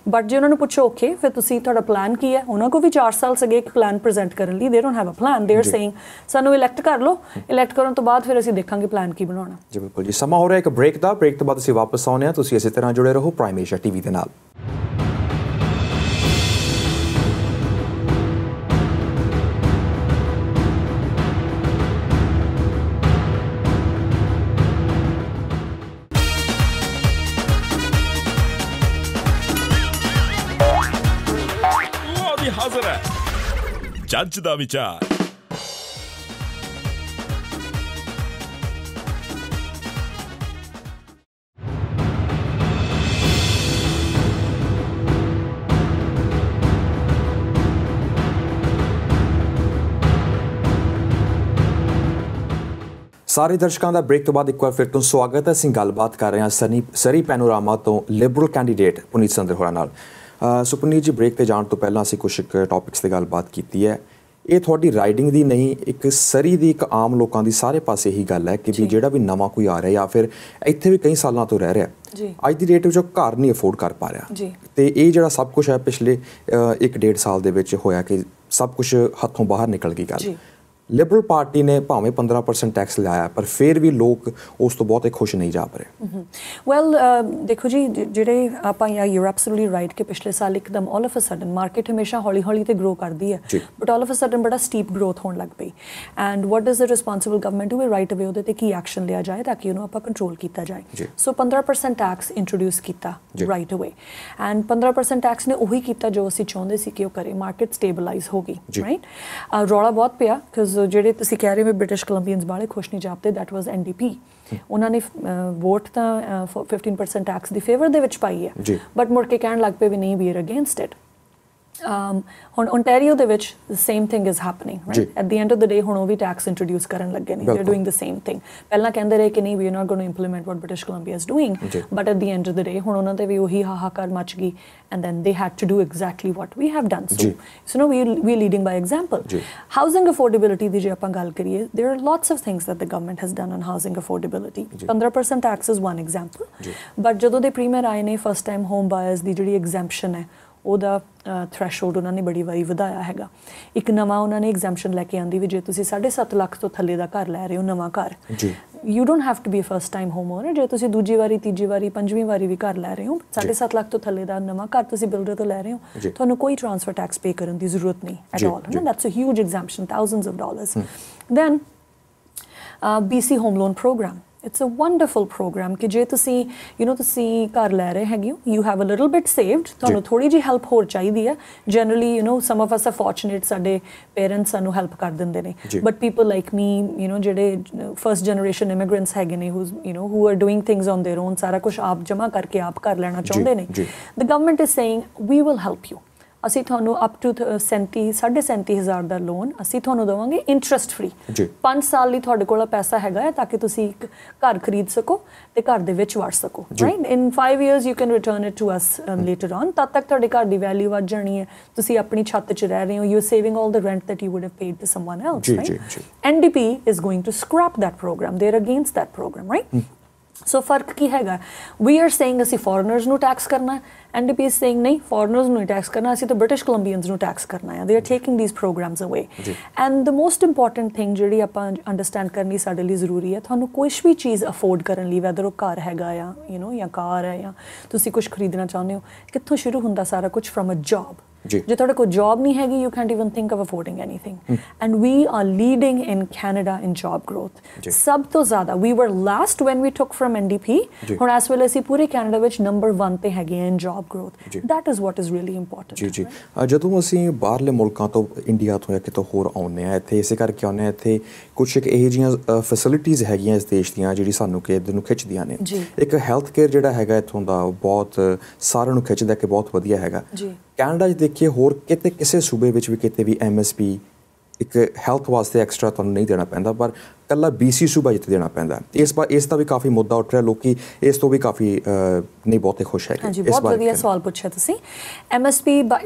ਬਟ ਜੇ ਉਹਨਾਂ ਨੂੰ ਪੁੱਛੋ ਓਕੇ ਫਿਰ ਤੁਸੀਂ ਤੁਹਾਡਾ ਪਲਾਨ ਕੀ ਹੈ ਉਹਨਾਂ ਕੋਲ ਵੀ 4 ਸਾਲ ਸਗੇ ਇੱਕ ਪਲਾਨ ਪ੍ਰੈਜ਼ੈਂਟ ਕਰਨ ਲਈ they don't have a plan they are saying ਸਾਨੂੰ ਇਲੈਕਟ ਕਰ ਲਓ ਇਲੈਕਟ ਕਰਨ ਤੋਂ ਬਾਅਦ ਫਿਰ ਅਸੀਂ ਦੇਖਾਂਗੇ ਪਲਾਨ ਕੀ ਬਣਾਉਣਾ ਜੀ ਬਿਲਕੁਲ ਜੀ ਸਮਾਂ ਹੋ ਰਿਹਾ ਇੱਕ ਬ੍ਰੇਕ ਦਾ ਬ੍ਰੇਕ ਤੋਂ ਬਾਅਦ ਅਸੀਂ ਵਾਪਸ ਆਉਂਦੇ ਹਾਂ ਤੁਸੀਂ ਇਸੇ ਤਰ੍ਹਾਂ ਜੁੜੇ ਰਹੋ ਪ੍ਰਾਈਮ ਏਸ਼ੀਆ ਟੀਵੀ ਦੇ ਨਾਲ ਹਾਜ਼ਰ ਹੈ ਜੱਜ ਦਾ ਵਿਚਾਰ ਸਾਰੇ ਦਰਸ਼ਕਾਂ ਦਾ ਬ੍ਰੇਕ ਤੋਂ ਬਾਅਦ ਇੱਕ ਵਾਰ ਫਿਰ ਤੋਂ ਸਵਾਗਤ ਹੈ ਅਸੀਂ ਗੱਲਬਾਤ ਕਰ ਰਹੇ ਹਾਂ ਸਰੀ ਪੈਨੋਰਾਮਾ ਤੋਂ ਲਿਬਰਲ ਕੈਂਡੀਡੇਟ ਪੁਨੀਤ ਸੰਧਰ ਹੋਰਾਂ ਨਾਲ ਸੋ ਪੁਨੀਤ ਜੀ ਬ੍ਰੇਕ ਤੇ ਜਾਣ ਤੋਂ ਪਹਿਲਾਂ ਅਸੀਂ ਕੁਝ ਟੌਪਿਕਸ ਤੇ ਗੱਲਬਾਤ ਕੀਤੀ ਹੈ ਇਹ ਤੁਹਾਡੀ ਰਾਈਡਿੰਗ ਦੀ ਨਹੀਂ ਇੱਕ ਸਰੀ ਦੀ ਇੱਕ ਆਮ ਲੋਕਾਂ ਦੀ ਸਾਰੇ ਪਾਸੇ ਇਹੀ ਗੱਲ ਹੈ ਕਿ ਵੀ ਜਿਹੜਾ ਵੀ ਨਵਾਂ ਕੋਈ ਆ ਰਿਹਾ ਜਾਂ ਫਿਰ ਇੱਥੇ ਵੀ ਕਈ ਸਾਲਾਂ ਤੋਂ ਰਹਿ ਰਿਹਾ ਅੱਜ ਦੀ ਡੇਟ ਵਿੱਚ ਉਹ ਘਰ ਨਹੀਂ ਅਫੋਰਡ ਕਰ ਪਾ ਰਿਹਾ ਤੇ ਇਹ ਜਿਹੜਾ ਸਭ ਕੁਝ ਹੈ ਪਿਛਲੇ 1.5 ਸਾਲ ਦੇ ਵਿੱਚ ਹੋਇਆ ਕਿ ਸਭ ਕੁਝ ਹੱਥੋਂ ਬਾਹਰ ਨਿਕਲ ਗਈ ਗੱਲ ਲਿਬਰਲ ਪਾਰਟੀ ਨੇ ਭਾਵੇਂ 15% ਟੈਕਸ ਲਾਇਆ ਪਰ ਫਿਰ ਵੀ ਲੋਕ ਉਸ ਤੋਂ ਬਹੁਤ ਖੁਸ਼ ਨਹੀਂ ਜਾ ਰਹੇ ਵੈਲ ਦੇਖੋ ਜੀ ਜਿਹੜੇ ਆਪਾਂ ਯੂ ਐਬਸੋਲੂਟਲੀ ਰਾਈਟ ਕਿ ਪਿਛਲੇ ਸਾਲ ਇੱਕਦਮ all of a sudden market ਹਮੇਸ਼ਾ ਹੌਲੀ ਹੌਲੀ ਤੇ ਗਰੋ ਕਰਦੀ ਹੈ but all of a sudden ਬੜਾ ਸਟੀਪ ਗਰੋਥ ਹੋਣ ਲੱਗ ਪਈ and what does the responsible government do right away ਉਹਦੇ ਤੇ ਕੀ ਐਕਸ਼ਨ ਲਿਆ ਜਾਏ ਤਾਂ ਕਿ ਉਹਨੂੰ ਆਪਾਂ ਕੰਟਰੋਲ ਕੀਤਾ ਜਾਏ ਸੋ 15% ਟੈਕਸ ਇੰਟਰੋਡਿਊਸ ਕੀਤਾ ਰਾਈਟ ਅਵੇ ਐਂਡ 15% ਟੈਕਸ ਨੇ ਉਹੀ ਕੀਤਾ ਜੋ ਅਸੀਂ ਚਾਹੁੰਦੇ ਸੀ ਕਿ ਉਹ ਕਰੇ ਮਾਰਕੀਟ ਸਟੇਬਲਾਈਜ਼ ਹੋ ਗਈ ਰਾਈਟ ਰੌਲਾ ਬਹੁਤ ਪਿਆ ਜਿਹੜੇ ਤੁਸੀਂ ਕਹਿ ਰਹੇ ਹੋ ਬ੍ਰਿਟਿਸ਼ ਕੋਲੰਬੀਅਨਸ ਬਾਲੇ ਖੁਸ਼ ਨਹੀਂ ਜਾਪਦੇ ਦੈਟ ਵਾਸ NDP ਉਹਨਾਂ ਨੇ ਵੋਟ ਤਾਂ 15% ਟੈਕਸ ਦੀ ਫੇਵਰ ਦੇ ਵਿੱਚ ਪਾਈ ਹੈ ਬਟ ਮੁੜ ਕੇ ਕਹਿਣ ਲੱਗ ਪਏ ਵੀ ਨਹੀਂ ਵੀ ਆਰ ਅਗੇਂਸਟ ਇਟ ਹੁਣ ਓਨਟਾਰੀਓ ਦੇ ਵਿੱਚ same thing is happening right at the end of the day ਹੁਣ ਉਹ ਵੀ ਟੈਕਸ ਇੰਟਰੋਡਿਊਸ ਕਰਨ ਲੱਗੇ ਨੇ they are doing the same thing ਪਹਿਲਾਂ ਕਹਿੰਦੇ ਰਹੇ ਕਿ ਨਹੀਂ we are not going to implement what British Columbia is doing but at the end of the day ਹੁਣ ਉਹਨਾਂ ਤੇ ਵੀ ਉਹੀ ਹਾਹਾਕਾਰ ਮਚ ਗਈ and then they had to do exactly what we have done so we leading by example housing affordability ਦੀ ਜੇ ਆਪਾਂ ਗੱਲ ਕਰੀਏ there are lots of things that the government has done on housing affordability 15% tax is one example but ਜਦੋਂ ਦੇ premier ਆਏ ਨੇ first time home buyers ਦੀ ਜਿਹੜੀ exemption ਹੈ ਉਹਦਾ ਥ੍ਰੈਸ਼ਹੋਲਡ ਉਹਨਾਂ ਨੇ ਬੜੀ ਵਾਰੀ ਵਧਾਇਆ ਹੈਗਾ ਇੱਕ ਨਵਾਂ ਉਹਨਾਂ ਨੇ ਐਗਜ਼ੈਂਪਸ਼ਨ ਲੈ ਕੇ ਆਂਦੀ ਵੀ ਜੇ ਤੁਸੀਂ 7.5 ਲੱਖ ਤੋਂ ਥੱਲੇ ਦਾ ਘਰ ਲੈ ਰਹੇ ਹੋ ਨਵਾਂ ਘਰ you don't have to be a first time home owner ਜੇ ਤੁਸੀਂ ਦੂਜੀ ਵਾਰੀ ਤੀਜੀ ਵਾਰੀ ਪੰਜਵੀਂ ਵਾਰੀ ਵੀ ਘਰ ਲੈ ਰਹੇ ਹੋ 7.5 ਲੱਖ ਤੋਂ ਥੱਲੇ ਦਾ ਨਵਾਂ ਘਰ ਤੁਸੀਂ ਬਿਲਡਰ ਤੋਂ ਲੈ ਰਹੇ ਹੋ ਤੁਹਾਨੂੰ ਕੋਈ ਟ੍ਰਾਂਸਫਰ ਟੈਕਸ ਪੇ ਕਰਨ ਦੀ ਜ਼ਰੂਰਤ ਨਹੀਂ ਐਟ ਆਲ ਹੈ ਨਾ that's a huge exemption thousands of dollars than BC home loan programme it's a wonderful program ਕਿ ਜੇ ਤੁਸੀਂ ਤੁਸੀਂ ਘਰ ਲੈ ਰਹੇ ਹੈਗੇ ਹੋ you have a little bit saved ਤੁਹਾਨੂੰ ਥੋੜੀ ਜਿਹੀ ਹੈਲਪ ਹੋਰ ਚਾਹੀਦੀ ਹੈ generally some of us are fortunate ਸਾਡੇ ਪੇਰੈਂਟਸ ਸਾਨੂੰ ਹੈਲਪ ਕਰ ਦਿੰਦੇ ਨੇ but people like me ਜਿਹੜੇ first generation immigrants ਹੈਗੇ ਨੇ who are doing things on their own ਸਾਰਾ ਕੁਝ ਆਪ ਜਮ੍ਹਾਂ ਕਰਕੇ ਆਪ ਕਰ ਲੈਣਾ ਚਾਹੁੰਦੇ ਨੇ the government is saying we will help you ਅਸੀਂ ਤੁਹਾਨੂੰ ਅਪ ਟੂ 37,500 ਦਾ ਲੋਨ ਅਸੀਂ ਤੁਹਾਨੂੰ ਦੇਵਾਂਗੇ ਇੰਟਰਸਟ ਫ੍ਰੀ 5 ਸਾਲ ਲਈ ਤੁਹਾਡੇ ਕੋਲ ਪੈਸਾ ਹੈਗਾ ਹੈ ਤਾਂ ਕਿ ਤੁਸੀਂ ਇੱਕ ਘਰ ਖਰੀਦ ਸਕੋ ਤੇ ਘਰ ਦੇ ਵਿੱਚ ਵੜ ਸਕੋ right in 5 years you can return it to us later on ਤਦ ਤੱਕ ਤੁਹਾਡੇ ਘਰ ਦੀ ਵੈਲਿਊ ਵੱਧ ਜਾਣੀ ਹੈ ਤੁਸੀਂ ਆਪਣੀ ਛੱਤ 'ਚ ਰਹਿ ਰਹੇ ਹੋ you're saving all the rent that you would have paid to someone else right NDP is going to scrap that program they're against that program right ਸੋ ਫਰਕ ਕੀ ਹੈਗਾ ਵੀ ਆਰ ਸੇਇੰਗ ਅਸੀਂ ਫੋਰਨਰਸ ਨੂੰ ਟੈਕਸ ਕਰਨਾ NDP is saying ਨਹੀਂ foreigners ਨੂੰ tax ਕਰਨਾ ਅਸੀਂ ਤਾਂ ਬ੍ਰਿਟਿਸ਼ ਕੋਲੰਬੀਅਨਸ ਨੂੰ ਟੈਕਸ ਕਰਨਾ ਹੈ they are taking these programmes away and the most important thing ਜਿਹੜੀ ਆਪਾਂ ਅੰਡਰਸਟੈਂਡ ਕਰਨੀ ਸਾਡੇ ਲਈ ਜ਼ਰੂਰੀ ਹੈ ਤੁਹਾਨੂੰ ਕੁਛ ਵੀ ਚੀਜ਼ ਅਫੋਰਡ ਕਰਨ ਲਈ ਵੈਦਰ ਉਹ ਘਰ ਹੈਗਾ ਆ ਜਾਂ ਕਾਰ ਹੈ ਜਾਂ ਤੁਸੀਂ ਕੁਛ ਖਰੀਦਣਾ ਚਾਹੁੰਦੇ ਹੋ ਕਿੱਥੋਂ ਸ਼ੁਰੂ ਹੁੰਦਾ ਸਾਰਾ ਕੁਛ ਫਰਮ ਅ ਜੌਬ ਜੇ ਤੁਹਾਡੇ ਕੋਲ ਜੌਬ ਨਹੀਂ ਹੈਗੀ you can't even think of affording anything and we are leading in Canada in job growth ਸਭ ਤੋਂ ਜ਼ਿਆਦਾ we were last when we took from NDP ਹੁਣ ਇਸ ਵੇਲੇ ਅਸੀਂ ਪੂਰੇ ਕੈਨੇਡਾ ਵਿੱਚ ਨੰਬਰ 1 ਤੇ ਹੈਗੇ ਆ in job growth that is what is really important ਜੀ ਜਦੋਂ ਅਸੀਂ ਬਾਹਰਲੇ ਮੁਲਕਾਂ ਤੋਂ ਇੰਡੀਆ ਤੋਂ ਜਾਂ ਕਿਤੋਂ ਹੋਰ ਆਉਂਦੇ ਹਾਂ ਇੱਥੇ ਇਸੇ ਕਰਕੇ ਆਉਂਦੇ ਹਾਂ ਇੱਥੇ ਕੁਛ ਇੱਕ ਇਹੋ ਜਿਹੀਆਂ ਫੈਸਿਲਿਟੀਜ਼ ਹੈਗੀਆਂ ਇਸ ਦੇਸ਼ ਦੀਆਂ ਜਿਹੜੀ ਸਾਨੂੰ ਕਿ ਇੱਧਰ ਨੂੰ ਖਿੱਚਦੀਆਂ ਨੇ ਇੱਕ ਹੈਲਥ ਕੇਅਰ ਜਿਹੜਾ ਹੈਗਾ ਇੱਥੋਂ ਦਾ ਬਹੁਤ ਸਾਰਿਆਂ ਨੂੰ ਖਿੱਚਦਾ ਕਿ ਬਹੁਤ ਵਧੀਆ ਹੈਗਾ ਕੈਨੇਡਾ 'ਚ ਦੇਖੀਏ ਹੋਰ ਕਿਤੇ ਕਿਸੇ ਸੂਬੇ ਵਿੱਚ ਵੀ ਕਿਤੇ ਵੀ MSP ਇੱਕ ਹੈਲਥ ਵਾਸਤੇ ਐਕਸਟਰਾ ਤੁਹਾਨੂੰ ਨਹੀਂ ਦੇਣਾ ਪੈਂਦਾ ਪਰ ਕੱਲਾ BC सूबा जित देना पैंदा इस दा भी काफ़ी मुद्दा उठ रहा लोग इस तो भी काफ़ी नहीं बहुते खुश है। हाँ जी, बहुत वधिया सवाल पूछा तुसीं। MSP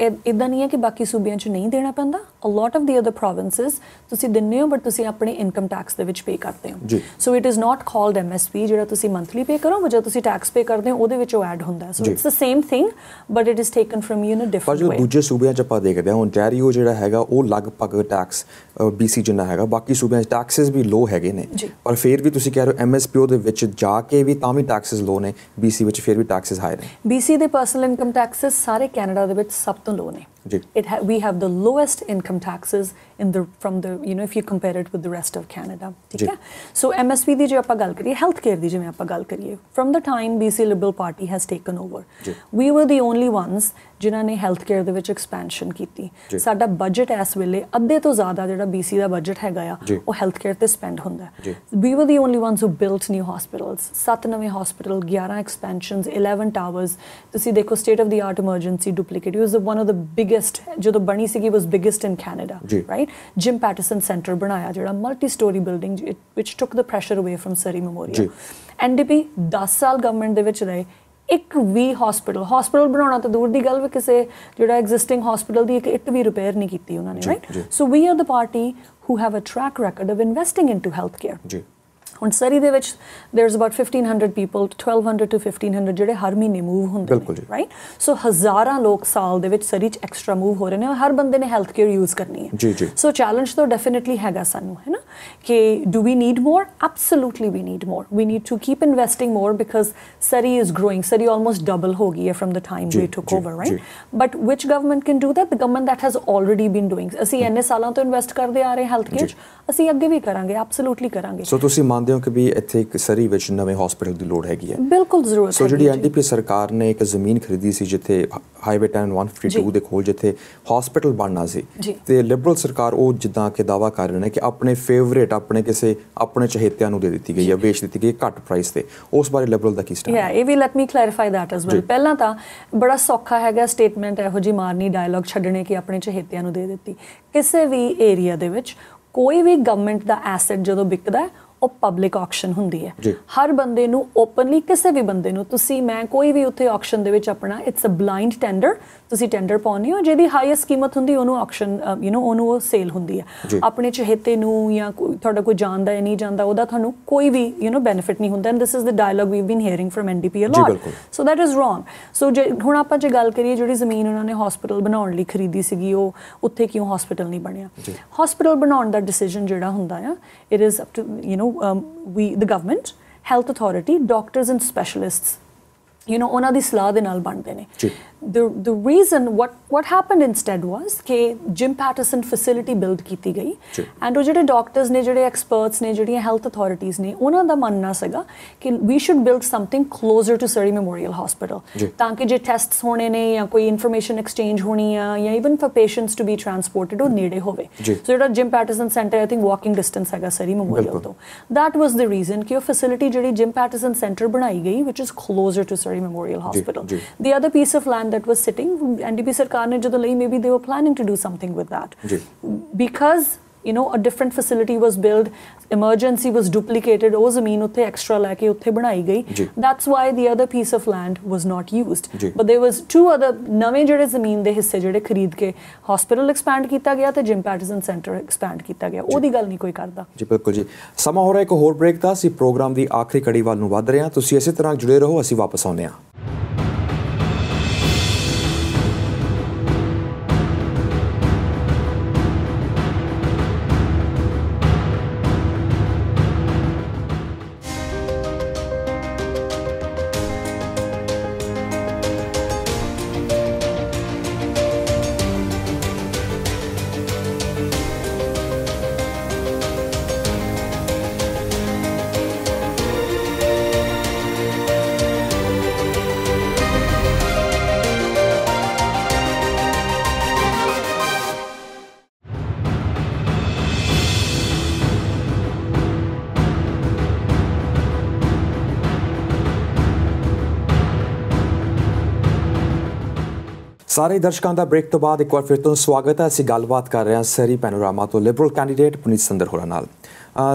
इदां नहीं है कि बाकी सूबियां च नहीं देना पैंदा। A lot of the other provinces तुसीं दिंदे हो बट तुसीं अपने इनकम टैक्स दे विच पे करते हो। So it is not called MSP जिहड़ा तुसीं मंथली पे करो जो तुसीं टैक्स पे करदे हो ਉਹਦੇ ਵਿੱਚ ਉਹ ਐਡ ਹੁੰਦਾ। So it's the same thing but it is taken from you in a different way। ਪਰ ਜੋ ਦੂਜੇ ਸੂਬਿਆਂ 'ਚ ਆਪਾਂ ਦੇਖਦੇ ਹਾਂ ontario ਜਿਹੜਾ ਹੈਗਾ ਉਹ ਲਗਭਗ ਟੈਕਸ BC ਜਿੰਨਾ ਹੈਗਾ ਬਾਕੀ ਸੂਬਿਆਂ 'ਚ ਟੈਕਸਿਸ ਵੀ ਲੋ ਹੈਗੇ ਨੇ ਪਰ ਫਿਰ ਵੀ ਤੁਸੀਂ ਕਹਿ ਰਹੇ ਹੋ MSP ਦੇ ਵਿੱਚ ਜਾ ਕੇ ਵੀ ਤਾਂ ਵੀ ਟੈਕਸਿਸ ਲੋ ਨੇ BC ਵਿੱਚ ਫਿਰ ਵੀ ਟੈਕਸਿਸ ਹਾਈ ਨੇ। BC ਦੇ ਪਰਸਨਲ ਇਨਕਮ ਟੈਕਸਿਸ ਸਾਰੇ ਕੈਨੇਡਾ ਦੇ ਵਿੱਚ ਸਭ ਤੋਂ ਲੋ ਨੇ। We have the lowest income taxes from the if you compare it with the rest of Canada। ठीक है। So MSP ਦੀ ਜੇ ਆਪਾਂ ਗੱਲ ਕਰੀਏ ਹੈਲਥ ਕੇਅਰ ਦੀ ਜਿਵੇਂ ਆਪਾਂ ਗੱਲ ਕਰੀਏ from the time BC Liberal Party has taken over we were the only ones ਜਿਨ੍ਹਾਂ ਨੇ ਹੈਲਥ ਕੇਅਰ ਦੇ ਵਿੱਚ ਐਕਸਪੈਂਸ਼ਨ ਕੀਤੀ। ਸਾਡਾ ਬਜਟ ਇਸ ਵੇਲੇ ਅੱਧੇ ਤੋਂ ਜ਼ਿਆਦਾ ਜਿਹੜਾ BC ਦਾ ਬਜਟ ਹੈਗਾ ਆ ਉਹ ਹੈਲਥ ਕੇਅਰ ਤੇ ਸਪੈਂਡ ਹੁੰਦਾ। We were the only ones who built new hospitals 7 ਨਵੇਂ ਹਸਪੀਟਲ 11 expansions 11 towers। ਤੁਸੀਂ ਦੇਖੋ state of the art emergency duplicate was one of the biggest ਜਦੋਂ ਬਣੀ ਸੀਗੀ was biggest in Canada right। Jim Pattison Center ਬਣਾਇਆ ਜਿਹੜਾ multi story building which took the pressure away from Surrey Memorial। NDP 10 ਸਾਲ government ਦੇ ਵਿੱਚ ਰਹੇ ਇੱਕ ਵੀ ਹਸਪੀਟਲ ਬਣਾਉਣਾ ਤਾਂ ਦੂਰ ਦੀ ਗੱਲ ਵੀ ਕਿਸੇ ਜਿਹੜਾ ਐਗਜ਼ਿਸਟਿੰਗ ਹਸਪੀਟਲ ਦੀ ਇੱਕ ਇੱਟ ਵੀ ਰਿਪੇਅਰ ਨਹੀਂ ਕੀਤੀ ਉਹਨਾਂ ਨੇ right. So we are the party who have a track record of investing into health care. ਹੁਣ ਸਰੀ ਦੇ ਵਿੱਚ there's about 1500 people 1200 to 1500 ਜਿਹੜੇ ਹਰ ਮਹੀਨੇ ਮੂਵ ਹੁੰਦੇ ਨੇ ਰਾਈਟ। ਸੋ ਹਜ਼ਾਰਾਂ ਲੋਕ ਸਾਲ ਦੇ ਵਿੱਚ ਸਰੀ 'ਚ ਐਕਸਟਰਾ ਮੂਵ ਹੋ ਰਹੇ ਨੇ ਹਰ ਬੰਦੇ ਨੇ ਹੈਲਥ ਕੇਅਰ ਯੂਜ਼ ਕਰਨੀ ਹੈ। ਸੋ ਚੈਲੰਜ ਤਾਂ ਡੈਫੀਨਿਟਲੀ ਹੈਗਾ ਸਾਨੂੰ ਹੈ ਨਾ ਕਿ do we need more absolutely we need more we need to keep investing more because Surrey is growing Surrey almost double ਹੋ ਗਈ ਹੈ from the time we took over right. But which government can do that the government that has already been doing. ਅਸੀਂ ਇੰਨੇ ਸਾਲਾਂ ਤੋਂ invest ਕਰਦੇ ਆ ਰਹੇ ਹੈਲਥ ਕੇਅਰ 'ਚ ਅਸੀਂ ਅੱਗੇ ਵੀ ਕਰਾਂਗੇ ਐਬਸੋਲੂਟਲੀ ਕਰਾਂਗੇ। ਸੋ ਤੁਸੀਂ ਮੰਨਦੇ ਹੋ ਕਿ ਵੀ ਇੱਥੇ ਇੱਕ ਸਰੀ ਵਿੱਚ ਨਵੇਂ ਹਸਪੀਟਲ ਦੀ ਲੋੜ ਹੈਗੀ ਹੈ? ਬਿਲਕੁਲ ਜ਼ਰੂਰਤ ਹੈ। ਸੋ ਜਿਹੜੀ NDP ਸਰਕਾਰ ਨੇ ਇੱਕ ਜ਼ਮੀਨ ਖਰੀਦੀ ਸੀ ਜਿੱਥੇ ਹਾਈਵੇ 10 152 ਦੇ ਕੋਲ ਜਿੱਥੇ ਹਸਪੀਟਲ ਬਣਨਾ ਸੀ ਤੇ ਲਿਬਰਲ ਸਰਕਾਰ ਉਹ ਜਿੱਦਾਂ ਕਿ ਦਾਅਵਾ ਕਰ ਰਹੇ ਨੇ ਕਿ ਆਪਣੇ ਫੇਵਰੇਟ ਆਪਣੇ ਕਿਸੇ ਆਪਣੇ ਚਹੇਤਿਆਂ ਨੂੰ ਦੇ ਦਿੱਤੀ ਗਈ ਹੈ ਵੇਚ ਦਿੱਤੀ ਗਈ ਘੱਟ ਪ੍ਰਾਈਸ ਤੇ ਉਸ ਬਾਰੇ ਲਿਬਰਲ ਦਾ ਕੀ ਸਟੈਂਡ ਹੈ? ਇਹ ਵੀ let me clarify that as well. ਪਹਿਲਾਂ ਤਾਂ ਬੜਾ ਸੌਖਾ ਹੈਗਾ ਸਟੇਟਮੈਂਟ ਇਹੋ ਜਿਹੀ ਮਾਰਨੀ ਡਾਇਲੌਗ ਛੱਡਣੇ ਕਿ ਆਪਣੇ ਚਹੇਤਿਆਂ ਨੂੰ ਦੇ ਦਿੱਤੀ। ਕਿਸੇ ਵੀ ਏਰੀਆ ਦੇ ਵਿੱਚ ਕੋਈ ਵੀ ਗਵਰਨਮੈਂਟ ਦਾ ਐਸੈਟ ਜਦੋਂ ਵਿਕਦਾ ਹੈ ਉਹ ਪਬਲਿਕ ਆਕਸ਼ਨ ਹੁੰਦੀ ਹੈ। ਹਰ ਬੰਦੇ ਨੂੰ ਓਪਨਲੀ ਕਿਸੇ ਵੀ ਬੰਦੇ ਨੂੰ ਤੁਸੀਂ ਮੈਂ ਕੋਈ ਵੀ ਉੱਥੇ ਆਕਸ਼ਨ ਦੇ ਵਿੱਚ ਆਪਣਾ ਇਟਸ ਅ ਬਲਾਈਂਡ ਟੈਂਡਰ ਤੁਸੀਂ ਟੈਂਡਰ ਪਾਉਂਦੇ ਹੋ ਜਿਹਦੀ ਹਾਈਐਸਟ ਕੀਮਤ ਹੁੰਦੀ ਉਹਨੂੰ ਆਕਸ਼ਨ ਉਹਨੂੰ ਉਹ ਸੇਲ ਹੁੰਦੀ ਹੈ। ਆਪਣੇ ਚਹੇਤੇ ਨੂੰ ਜਾਂ ਤੁਹਾਡਾ ਕੋਈ ਜਾਣਦਾ ਜਾਂ ਨਹੀਂ ਜਾਣਦਾ ਉਹਦਾ ਤੁਹਾਨੂੰ ਕੋਈ ਵੀ ਬੈਨੀਫਿਟ ਨਹੀਂ ਹੁੰਦਾ। And this is the dialogue we been hearing from NDP a lot. So that is wrong. So ਜੇ ਹੁਣ ਆਪਾਂ ਜੇ ਗੱਲ ਕਰੀਏ ਜਿਹੜੀ ਜ਼ਮੀਨ ਉਹਨਾਂ ਨੇ ਹਸਪੀਟਲ ਬਣਾਉਣ ਲਈ ਖਰੀਦੀ ਸੀਗੀ ਉਹ ਉੱਥੇ ਕਿਉਂ ਹਸਪੀਟਲ ਨਹੀਂ ਬਣਿਆ? ਹਸਪੀਟਲ ਬਣਾਉਣ ਦਾ ਡਿਸੀਜਨ ਜਿਹੜਾ ਹੁੰਦਾ ਆ it is up to the government, health authority, doctors and specialists ਉਹਨਾਂ ਦੀ ਸਲਾਹ ਦੇ ਨਾਲ ਬਣਦੇ ਨੇ। The reason what happened instead was ਕਿ Jim Pattison facility build ਕੀਤੀ ਗਈ and ਉਹ ਜਿਹੜੇ ਡਾਕਟਰਸ ਨੇ ਜਿਹੜੇ ਐਕਸਪਰਟਸ ਨੇ ਜਿਹੜੀਆਂ ਹੈਲਥ ਅਥਾਰਟੀਜ਼ ਨੇ ਉਹਨਾਂ ਦਾ ਮੰਨਣਾ ਸੀਗਾ ਕਿ we should build something closer to Surrey Memorial Hospital ਤਾਂ ਕਿ ਜੇ ਟੈਸਟਸ ਹੋਣੇ ਨੇ ਜਾਂ ਕੋਈ ਇਨਫੋਰਮੇਸ਼ਨ ਐਕਸਚੇਂਜ ਹੋਣੀ ਆ ਜਾਂ even for patients to be transported ਉਹ ਨੇੜੇ ਹੋਵੇ। ਸੋ ਜਿਹੜਾ Jim Pattison Center I think walking distance ਹੈਗਾ Surrey Memorial ਤੋਂ। that was the reason ਕਿ ਉਹ facility ਜਿਹੜੀ Jim Pattison Center ਬਣਾਈ ਗਈ which is closer to Surrey Memorial Hospital। the other piece of land that was sitting NDP ਸਰਕਾਰ ਨੇ ਜਦੋਂ ਲਈ maybe they were planning to do something with that because a different facility was built emergency was duplicated ਉਹ ਜ਼ਮੀਨ ਉੱਥੇ extra ਲੈ ਕੇ ਉੱਥੇ ਬਣਾਈ ਗਈ। that's why the other piece of land was not used but there was two other ਨਵੇਂ ਜਿਹੜੇ ਜ਼ਮੀਨ ਦੇ ਹਿੱਸੇ ਜਿਹੜੇ ਖਰੀਦ ਕੇ ਹਸਪੀਟਲ ਐਕਸਪੈਂਡ ਕੀਤਾ ਗਿਆ ਤੇ ਜਿਮ ਪੈਟਰਸਨ ਸੈਂਟਰ ਐਕਸਪੈਂਡ ਕੀਤਾ ਗਿਆ ਉਹਦੀ ਗੱਲ ਨਹੀਂ ਕੋਈ ਕਰਦਾ। ਜੀ ਬਿਲਕੁਲ ਜੀ। ਸਮਾਂ ਹੋ ਰਿਹਾ ਇੱਕ ਹੋਰ ਬ੍ਰੇਕ ਦਾ। ਅਸੀਂ ਪ੍ਰੋਗਰਾਮ ਦੀ ਆਖਰੀ ਕੜੀ ਵੱਲ ਨੂੰ ਵੱਧ ਰਹੇ ਹਾਂ। ਤੁਸੀਂ ਇਸੇ ਤਰ੍ਹਾਂ ਜੁੜੇ ਰਹੋ ਅਸੀਂ ਵਾਪਸ ਆਉਂਦੇ ਹਾਂ। ਸਾਰੇ ਦਰਸ਼ਕਾਂ ਦਾ ਬ੍ਰੇਕ ਤੋਂ ਬਾਅਦ ਇੱਕ ਵਾਰ ਫਿਰ ਤੋਂ ਸਵਾਗਤ ਹੈ। ਅਸੀਂ ਗੱਲਬਾਤ ਕਰ ਰਹੇ ਹਾਂ ਸਰੀ ਪੈਨੋਰਾਮਾ ਤੋਂ ਲਿਬਰਲ ਕੈਂਡੀਡੇਟ ਪੁਨੀਤ ਸੰਧਰ ਹੋਰਾਂ ਨਾਲ।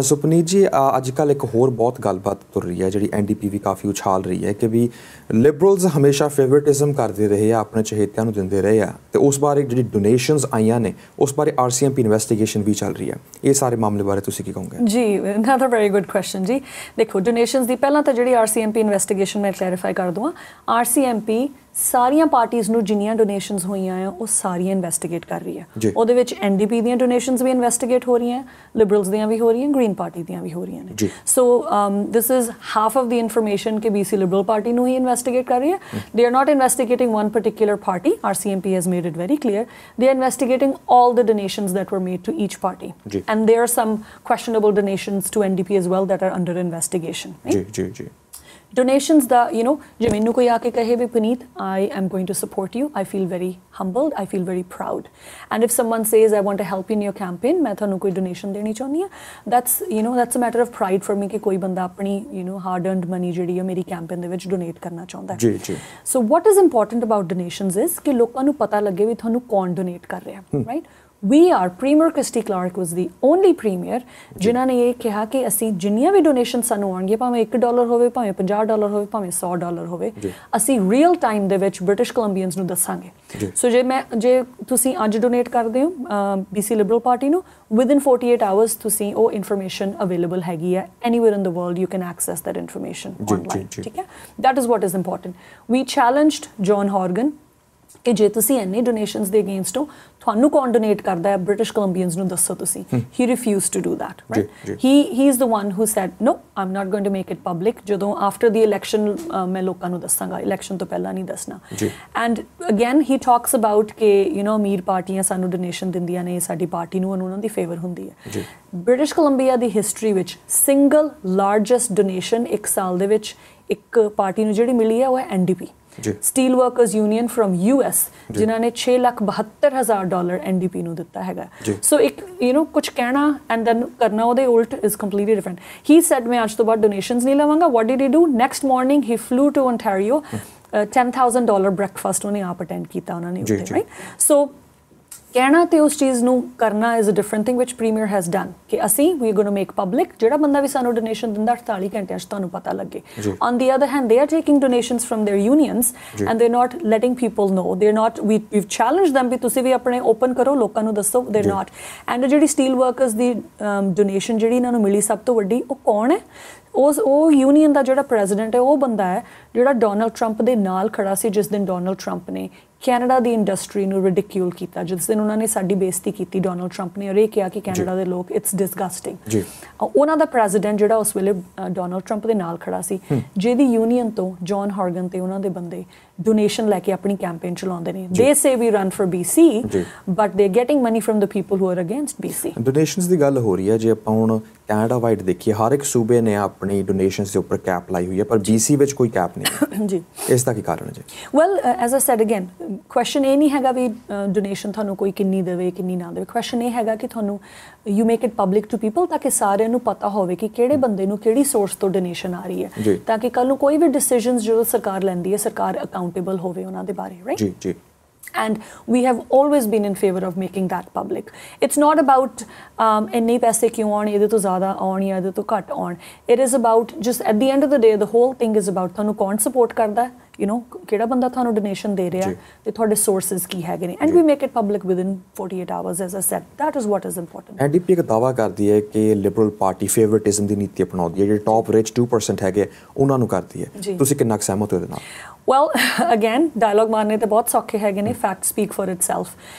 ਸੋ ਪੁਨੀਤ ਜੀ ਅੱਜ ਕੱਲ੍ਹ ਇੱਕ ਹੋਰ ਬਹੁਤ ਗੱਲਬਾਤ ਤੁਰ ਰਹੀ ਹੈ ਜਿਹੜੀ NDP ਵੀ ਕਾਫੀ ਉਛਾਲ ਰਹੀ ਹੈ ਕਿ ਵੀ ਲਿਬਰਲਸ ਹਮੇਸ਼ਾ ਫੇਵਰਟਿਜ਼ਮ ਕਰਦੇ ਰਹੇ ਆ ਆਪਣੇ ਚਹੇਤਿਆਂ ਨੂੰ ਦਿੰਦੇ ਰਹੇ ਆ ਤੇ ਉਸ ਬਾਰੇ ਜਿਹੜੀ ਡੋਨੇਸ਼ਨਸ ਆਈਆਂ ਨੇ ਉਸ ਬਾਰੇ RCMP ਇਨਵੈਸਟੀਗੇਸ਼ਨ ਵੀ ਚੱਲ ਰਹੀ ਹੈ ਇਹ ਸਾਰੇ ਮਾਮਲੇ ਬਾਰੇ ਤੁਸੀਂ ਕੀ ਕਹੋਗੇ ਜੀ ਅਨਦਰ ਵੈਰੀ ਗੁੱਡ ਕੁਐਸਚਨ ਜੀ ਦੇਖੋ ਡੋਨੇਸ਼ਨਸ ਦੀ ਪਹਿਲਾਂ ਤਾਂ ਜਿਹੜੀ RCMP ਇਨਵੈਸਟੀਗੇਸ਼ਨ ਮੈਂ ਕਲੈਰੀਫਾਈ ਕਰ ਦਵਾਂ RCMP ਸਾਰੀਆਂ ਪਾਰਟੀਆਂ ਨੂੰ ਜਿੰਨੀਆਂ ਡੋਨੇਸ਼ਨਸ ਹੋਈਆਂ ਆ ਉਹ ਸਾਰੀਆਂ ਇਨਵੈਸਟੀਗੇਟ ਕਰ ਰਹੀ ਹੈ ਉਹਦੇ ਵਿੱਚ NDP ਦੀਆਂ ਡੋਨੇਸ਼ਨਸ ਵੀ ਇਨਵੈਸਟੀਗੇਟ ਹੋ ਰਹੀਆਂ ਲਿਬਰਲਸ ਦੀਆਂ ਵੀ ਹੋ ਰਹੀਆਂ ਗ੍ਰੀਨ ਪਾਰਟੀ ਦੀਆਂ ਵੀ ਹੋ ਰਹੀਆਂ ਨੇ so this is half of the information ਕਿ BC ਲਿਬਰਲ ਪਾਰਟੀ ਨੂੰ ਹੀ ਇਨਵੈਸਟੀਗੇਟ ਕਰ ਰਹੀ ਹੈ they are not investigating one particular party RCMP has made it very clear they are investigating all the donations that were made to each party and there are some questionable donations to NDP as well that are under investigation right? Donations ਦਾ ਜੇ ਮੈਨੂੰ ਕੋਈ ਆ ਕੇ ਕਹੇ ਵੀ ਪੁਨੀਤ I am going to support you I feel very humbled I feel very proud and if someone says I want to help in your campaign ਮੈਂ ਤੁਹਾਨੂੰ ਕੋਈ donation ਦੇਣੀ ਚਾਹੁੰਦੀ ਹਾਂ that's a matter of pride for me ਕਿ ਕੋਈ ਬੰਦਾ ਆਪਣੀ hard earned money ਜਿਹੜੀ ਹੈ ਮੇਰੀ ਕੈਂਪੇਨ ਦੇ ਵਿੱਚ ਡੋਨੇਟ ਕਰਨਾ ਚਾਹੁੰਦਾ ਹੈ ਜੀ so what is important about donations is ਕਿ ਲੋਕਾਂ ਨੂੰ ਪਤਾ ਲੱਗੇ ਵੀ ਤੁਹਾਨੂੰ ਕੌਣ ਡੋਨੇਟ ਕਰ ਰਿਹਾ right We are Premier Christy Clark was the only premier ਜਿਨ੍ਹਾਂ ਨੇ ਇਹ ਕਿਹਾ ਕਿ ਅਸੀਂ ਜਿੰਨੀਆਂ ਵੀ ਡੋਨੇਸ਼ਨ ਸਾਨੂੰ ਆਉਣਗੀਆਂ ਭਾਵੇਂ $1 ਹੋਵੇ ਭਾਵੇਂ $50 ਹੋਵੇ ਭਾਵੇਂ $100 ਹੋਵੇ ਅਸੀਂ ਰੀਅਲ ਟਾਈਮ ਦੇ ਵਿੱਚ ਬ੍ਰਿਟਿਸ਼ ਕੋਲੰਬੀਅਨਸ ਨੂੰ ਦੱਸਾਂਗੇ ਸੋ ਜੇ ਤੁਸੀਂ ਅੱਜ ਡੋਨੇਟ ਕਰਦੇ ਹੋ BC ਲਿਬਰਲ ਪਾਰਟੀ ਨੂੰ within 48 hours ਤੁਸੀਂ ਉਹ ਇਨਫੋਰਮੇਸ਼ਨ ਅਵੇਲੇਬਲ ਹੈਗੀ ਹੈ anywhere in the world you can access that information online ਠੀਕ ਹੈ that is what is important we challenged John Horgan ਕਿ ਜੇ ਤੁਸੀਂ ਇੰਨੇ ਡੋਨੇਸ਼ਨਸ ਦੇ ਅਗੇਂਸਟ ਹੋ ਤੁਹਾਨੂੰ ਕੌਣ ਡੋਨੇਟ ਕਰਦਾ ਹੈ ਬ੍ਰਿਟਿਸ਼ ਕੋਲੰਬੀਅਨਸ ਨੂੰ ਦੱਸੋ ਤੁਸੀਂ he refused to do that right he is the one who said no I am not going to make it public ਜਦੋਂ ਆਫਟਰ ਦੀ ਇਲੈਕਸ਼ਨ ਮੈਂ ਲੋਕਾਂ ਨੂੰ ਦੱਸਾਂਗਾ ਇਲੈਕਸ਼ਨ ਤੋਂ ਪਹਿਲਾਂ ਨਹੀਂ ਦੱਸਣਾ and again he talks about ਕਿ ਅਮੀਰ ਪਾਰਟੀਆਂ ਸਾਨੂੰ ਡੋਨੇਸ਼ਨ ਦਿੰਦੀਆਂ ਨੇ ਸਾਡੀ ਪਾਰਟੀ ਨੂੰ ਉਹਨਾਂ ਦੀ ਫੇਵਰ ਹੁੰਦੀ ਹੈ ਬ੍ਰਿਟਿਸ਼ ਕੋਲੰਬੀਆ ਦੀ ਹਿਸਟਰੀ ਵਿੱਚ ਸਿੰਗਲ ਲਾਰਜੈਸਟ ਡੋਨੇਸ਼ਨ ਇੱਕ ਸਾਲ ਦੇ ਵਿੱਚ ਇੱਕ ਪਾਰਟੀ ਨੂੰ ਜਿਹੜੀ ਮਿਲੀ ਹੈ ਉਹ ਹੈ NDP steel workers union from US ਜਿਨ੍ਹਾਂ ਨੇ $6,72,000 NDP ਨੂੰ ਦਿੱਤਾ ਹੈਗਾ ਸੋ ਇੱਕ ਕੁਝ ਕਹਿਣਾ ਐਂਡ ਦੈਨ ਕਰਨਾ ਉਹਦੇ ਉਲਟ is completely different he said ਮੈਂ ਅੱਜ ਤੋਂ ਬਾਅਦ ਡੋਨੇਸ਼ਨਸ ਨਹੀਂ ਲਵਾਂਗਾ what did he do next morning he flew to Ontario $10,000 breakfast ਉਹਨੇ ਆਪ ਅਟੈਂਡ ਕੀਤਾ ਉਹਨਾਂ ਨੇ ਉੱਤੇ ਰਾਈਟ ਸੋ ਕਹਿਣਾ ਤੇ ਉਸ ਚੀਜ਼ ਨੂੰ ਕਰਨਾ is a different thing which premier has done ਕਿ ਅਸੀਂ we going to make public ਜਿਹੜਾ ਬੰਦਾ ਵੀ ਸਾਨੂੰ ਡੋਨੇਸ਼ਨ ਦਿੰਦਾ 48 ਘੰਟਿਆਂ 'ਚ ਤੁਹਾਨੂੰ ਪਤਾ ਲੱਗੇ on the other hand they are taking donations from their unions and they are not letting people know they are not weave challenged them ਵੀ ਤੁਸੀਂ ਵੀ ਆਪਣੇ ਓਪਨ ਕਰੋ ਲੋਕਾਂ ਨੂੰ ਦੱਸੋ ਦੇ ਆਰ ਨਾਟ ਐਂਡ ਜਿਹੜੀ ਸਟੀਲ ਵਰਕਰਸ ਦੀ ਡੋਨੇਸ਼ਨ ਜਿਹੜੀ ਇਹਨਾਂ ਨੂੰ ਮਿਲੀ ਸਭ ਤੋਂ ਵੱਡੀ ਉਹ ਕੌਣ ਹੈ ਉਹ ਯੂਨੀਅਨ ਦਾ ਜਿਹੜਾ ਪ੍ਰੈਜ਼ੀਡੈਂਟ ਹੈ ਉਹ ਬੰਦਾ ਹੈ ਜਿਹੜਾ ਡੋਨਲਡ ਟਰੰਪ ਦੇ ਨਾਲ ਖੜਾ ਸੀ ਜਿਸ ਦਿਨ ਡੋਨਲਡ ਟਰੰਪ ਨੇ ਕੈਨੇਡਾ ਦੀ ਇੰਡਸਟਰੀ ਨੂੰ ਰਿਡਿਕਿਊਲ ਕੀਤਾ ਜਿਸ ਦਿਨ ਉਹਨਾਂ ਨੇ ਸਾਡੀ ਬੇਇੱਜ਼ਤੀ ਕੀਤੀ ਡੋਨਲਡ ਟਰੰਪ ਨੇ ਔਰ ਇਹ ਕਿਹਾ ਕਿ ਕੈਨੇਡਾ ਦੇ ਲੋਕ ਇਟਸ ਡਿਸਗਸਟਿੰਗ ਉਹਨਾਂ ਦਾ ਪ੍ਰੈਜ਼ੀਡੈਂਟ ਜਿਹੜਾ ਉਸ ਵੇਲੇ ਡੋਨਲਡ ਟਰੰਪ ਦੇ ਨਾਲ ਖੜਾ ਸੀ ਜਿਹਦੀ ਯੂਨੀਅਨ ਤੋਂ ਜੌਨ ਹਾਰਗਨ ਤੇ ਉਹਨਾਂ ਦੇ ਬੰਦੇ ਡੋਨੇਸ਼ਨ ਲੈ ਕੇ ਆਪਣੀ ਕੈਂਪੇਨ ਚਲਾਉਂਦੇ ਨੇ they say we run for BC but they are getting money from the people who are against BC donations ਦੀ ਗੱਲ ਹੋ ਰਹੀ ਹੈ ਜੇ ਆਪਾਂ ਹੁਣ ਕੈਨੇਡਾ ਵਾਈਡ ਦੇਖੀਏ ਹਰ ਇੱਕ ਸੂਬੇ ਨੇ ਆਪਣੀ ਡੋਨੇਸ਼ਨਸ ਦੇ ਉੱਪਰ ਕੈਪ ਲਾਈ ਹੋਈ ਹੈ ਪਰ BC ਵਿੱਚ ਕੋਈ ਕੈਪ ਨਹੀਂ ਜੀ ਇਸ ਦਾ ਕੀ ਕਾਰਨ ਹੈ ਜੀ well as I said again question ਇਹ ਨਹੀਂ ਹੈਗਾ ਵੀ ਡੋਨੇਸ਼ਨ ਤੁਹਾਨੂੰ ਕੋਈ ਕਿੰਨੀ ਦੇਵੇ ਕਿੰਨੀ ਨਾ ਦੇਵੇ ਕੁਐਸਚਨ ਇਹ ਹੈਗਾ ਕਿ ਤੁਹਾਨੂੰ you make it public to people ਤਾਂ ਕਿ ਸਾਰਿਆਂ ਨੂੰ ਪਤਾ ਹੋਵੇ ਕਿ ਕਿਹੜੇ ਬੰਦੇ ਨੂੰ ਕਿਹੜੀ ਸੋਰਸ ਤੋਂ ਡੋਨੇਸ਼ਨ ਆ ਰਹੀ ਹੈ ਤਾਂ ਕਿ ਕੱਲ ਨੂੰ ਕੋਈ ਵੀ ਡਿਸੀਜਨਸ ਜਦੋਂ ਸਰਕਾਰ ਲੈਂਦੀ ਹੈ ਸਰਕਾਰ ਅਕਾਊਂਟੇਬਲ ਹੋਵੇ ਉਹਨਾਂ ਦੇ ਬਾਰੇ ਰਾਈਟ ਜੀ And we have always been in favor of making that public. It's not about ਇੰਨੇ ਪੈਸੇ ਕਿਉਂ ਆਉਣ ਇਹਦੇ ਤੋਂ ਜ਼ਿਆਦਾ ਆਉਣ ਜਾਂ ਇਹਦੇ ਤੋਂ ਘੱਟ ਆਉਣ it is about just at the end of the day the whole thing is about ਤੁਹਾਨੂੰ ਕੌਣ ਸਪੋਰਟ ਕਰਦਾ ਕਿਹੜਾ ਬੰਦਾ ਤੁਹਾਨੂੰ ਡੋਨੇਸ਼ਨ ਦੇ ਰਿਹਾ ਤੇ ਤੁਹਾਡੇ ਸੋਰਸਸ ਕੀ ਹੈਗੇ ਨੇ and we make it public within 48 hours as I said that is what is important NDP ਇੱਕ ਦਾਅਵਾ ਕਰਦੀ ਹੈ ਕਿ ਲਿਬਰਲ ਪਾਰਟੀ ਫੇਵਰਿਟਿਜ਼ਮ ਦੀ ਨੀਤੀ ਅਪਣਾਉਂਦੀ ਹੈ ਜਿਹੜੇ ਟੌਪ ਰਿਚ 2% ਹੈਗੇ ਉਹਨਾਂ ਨੂੰ ਕਰਦੀ ਹੈ ਤੁਸੀਂ ਕਿੰਨਾ ਕੁ ਸਹਿਮਤ ਹੋ ਇਹਦੇ ਨਾਲ Well, again, dialogue ਮਾਰਨੇ ਤੇ ਬਹੁਤ ਸੌਖੇ ਹੈਗੇ ਨੇ fact speak for itself.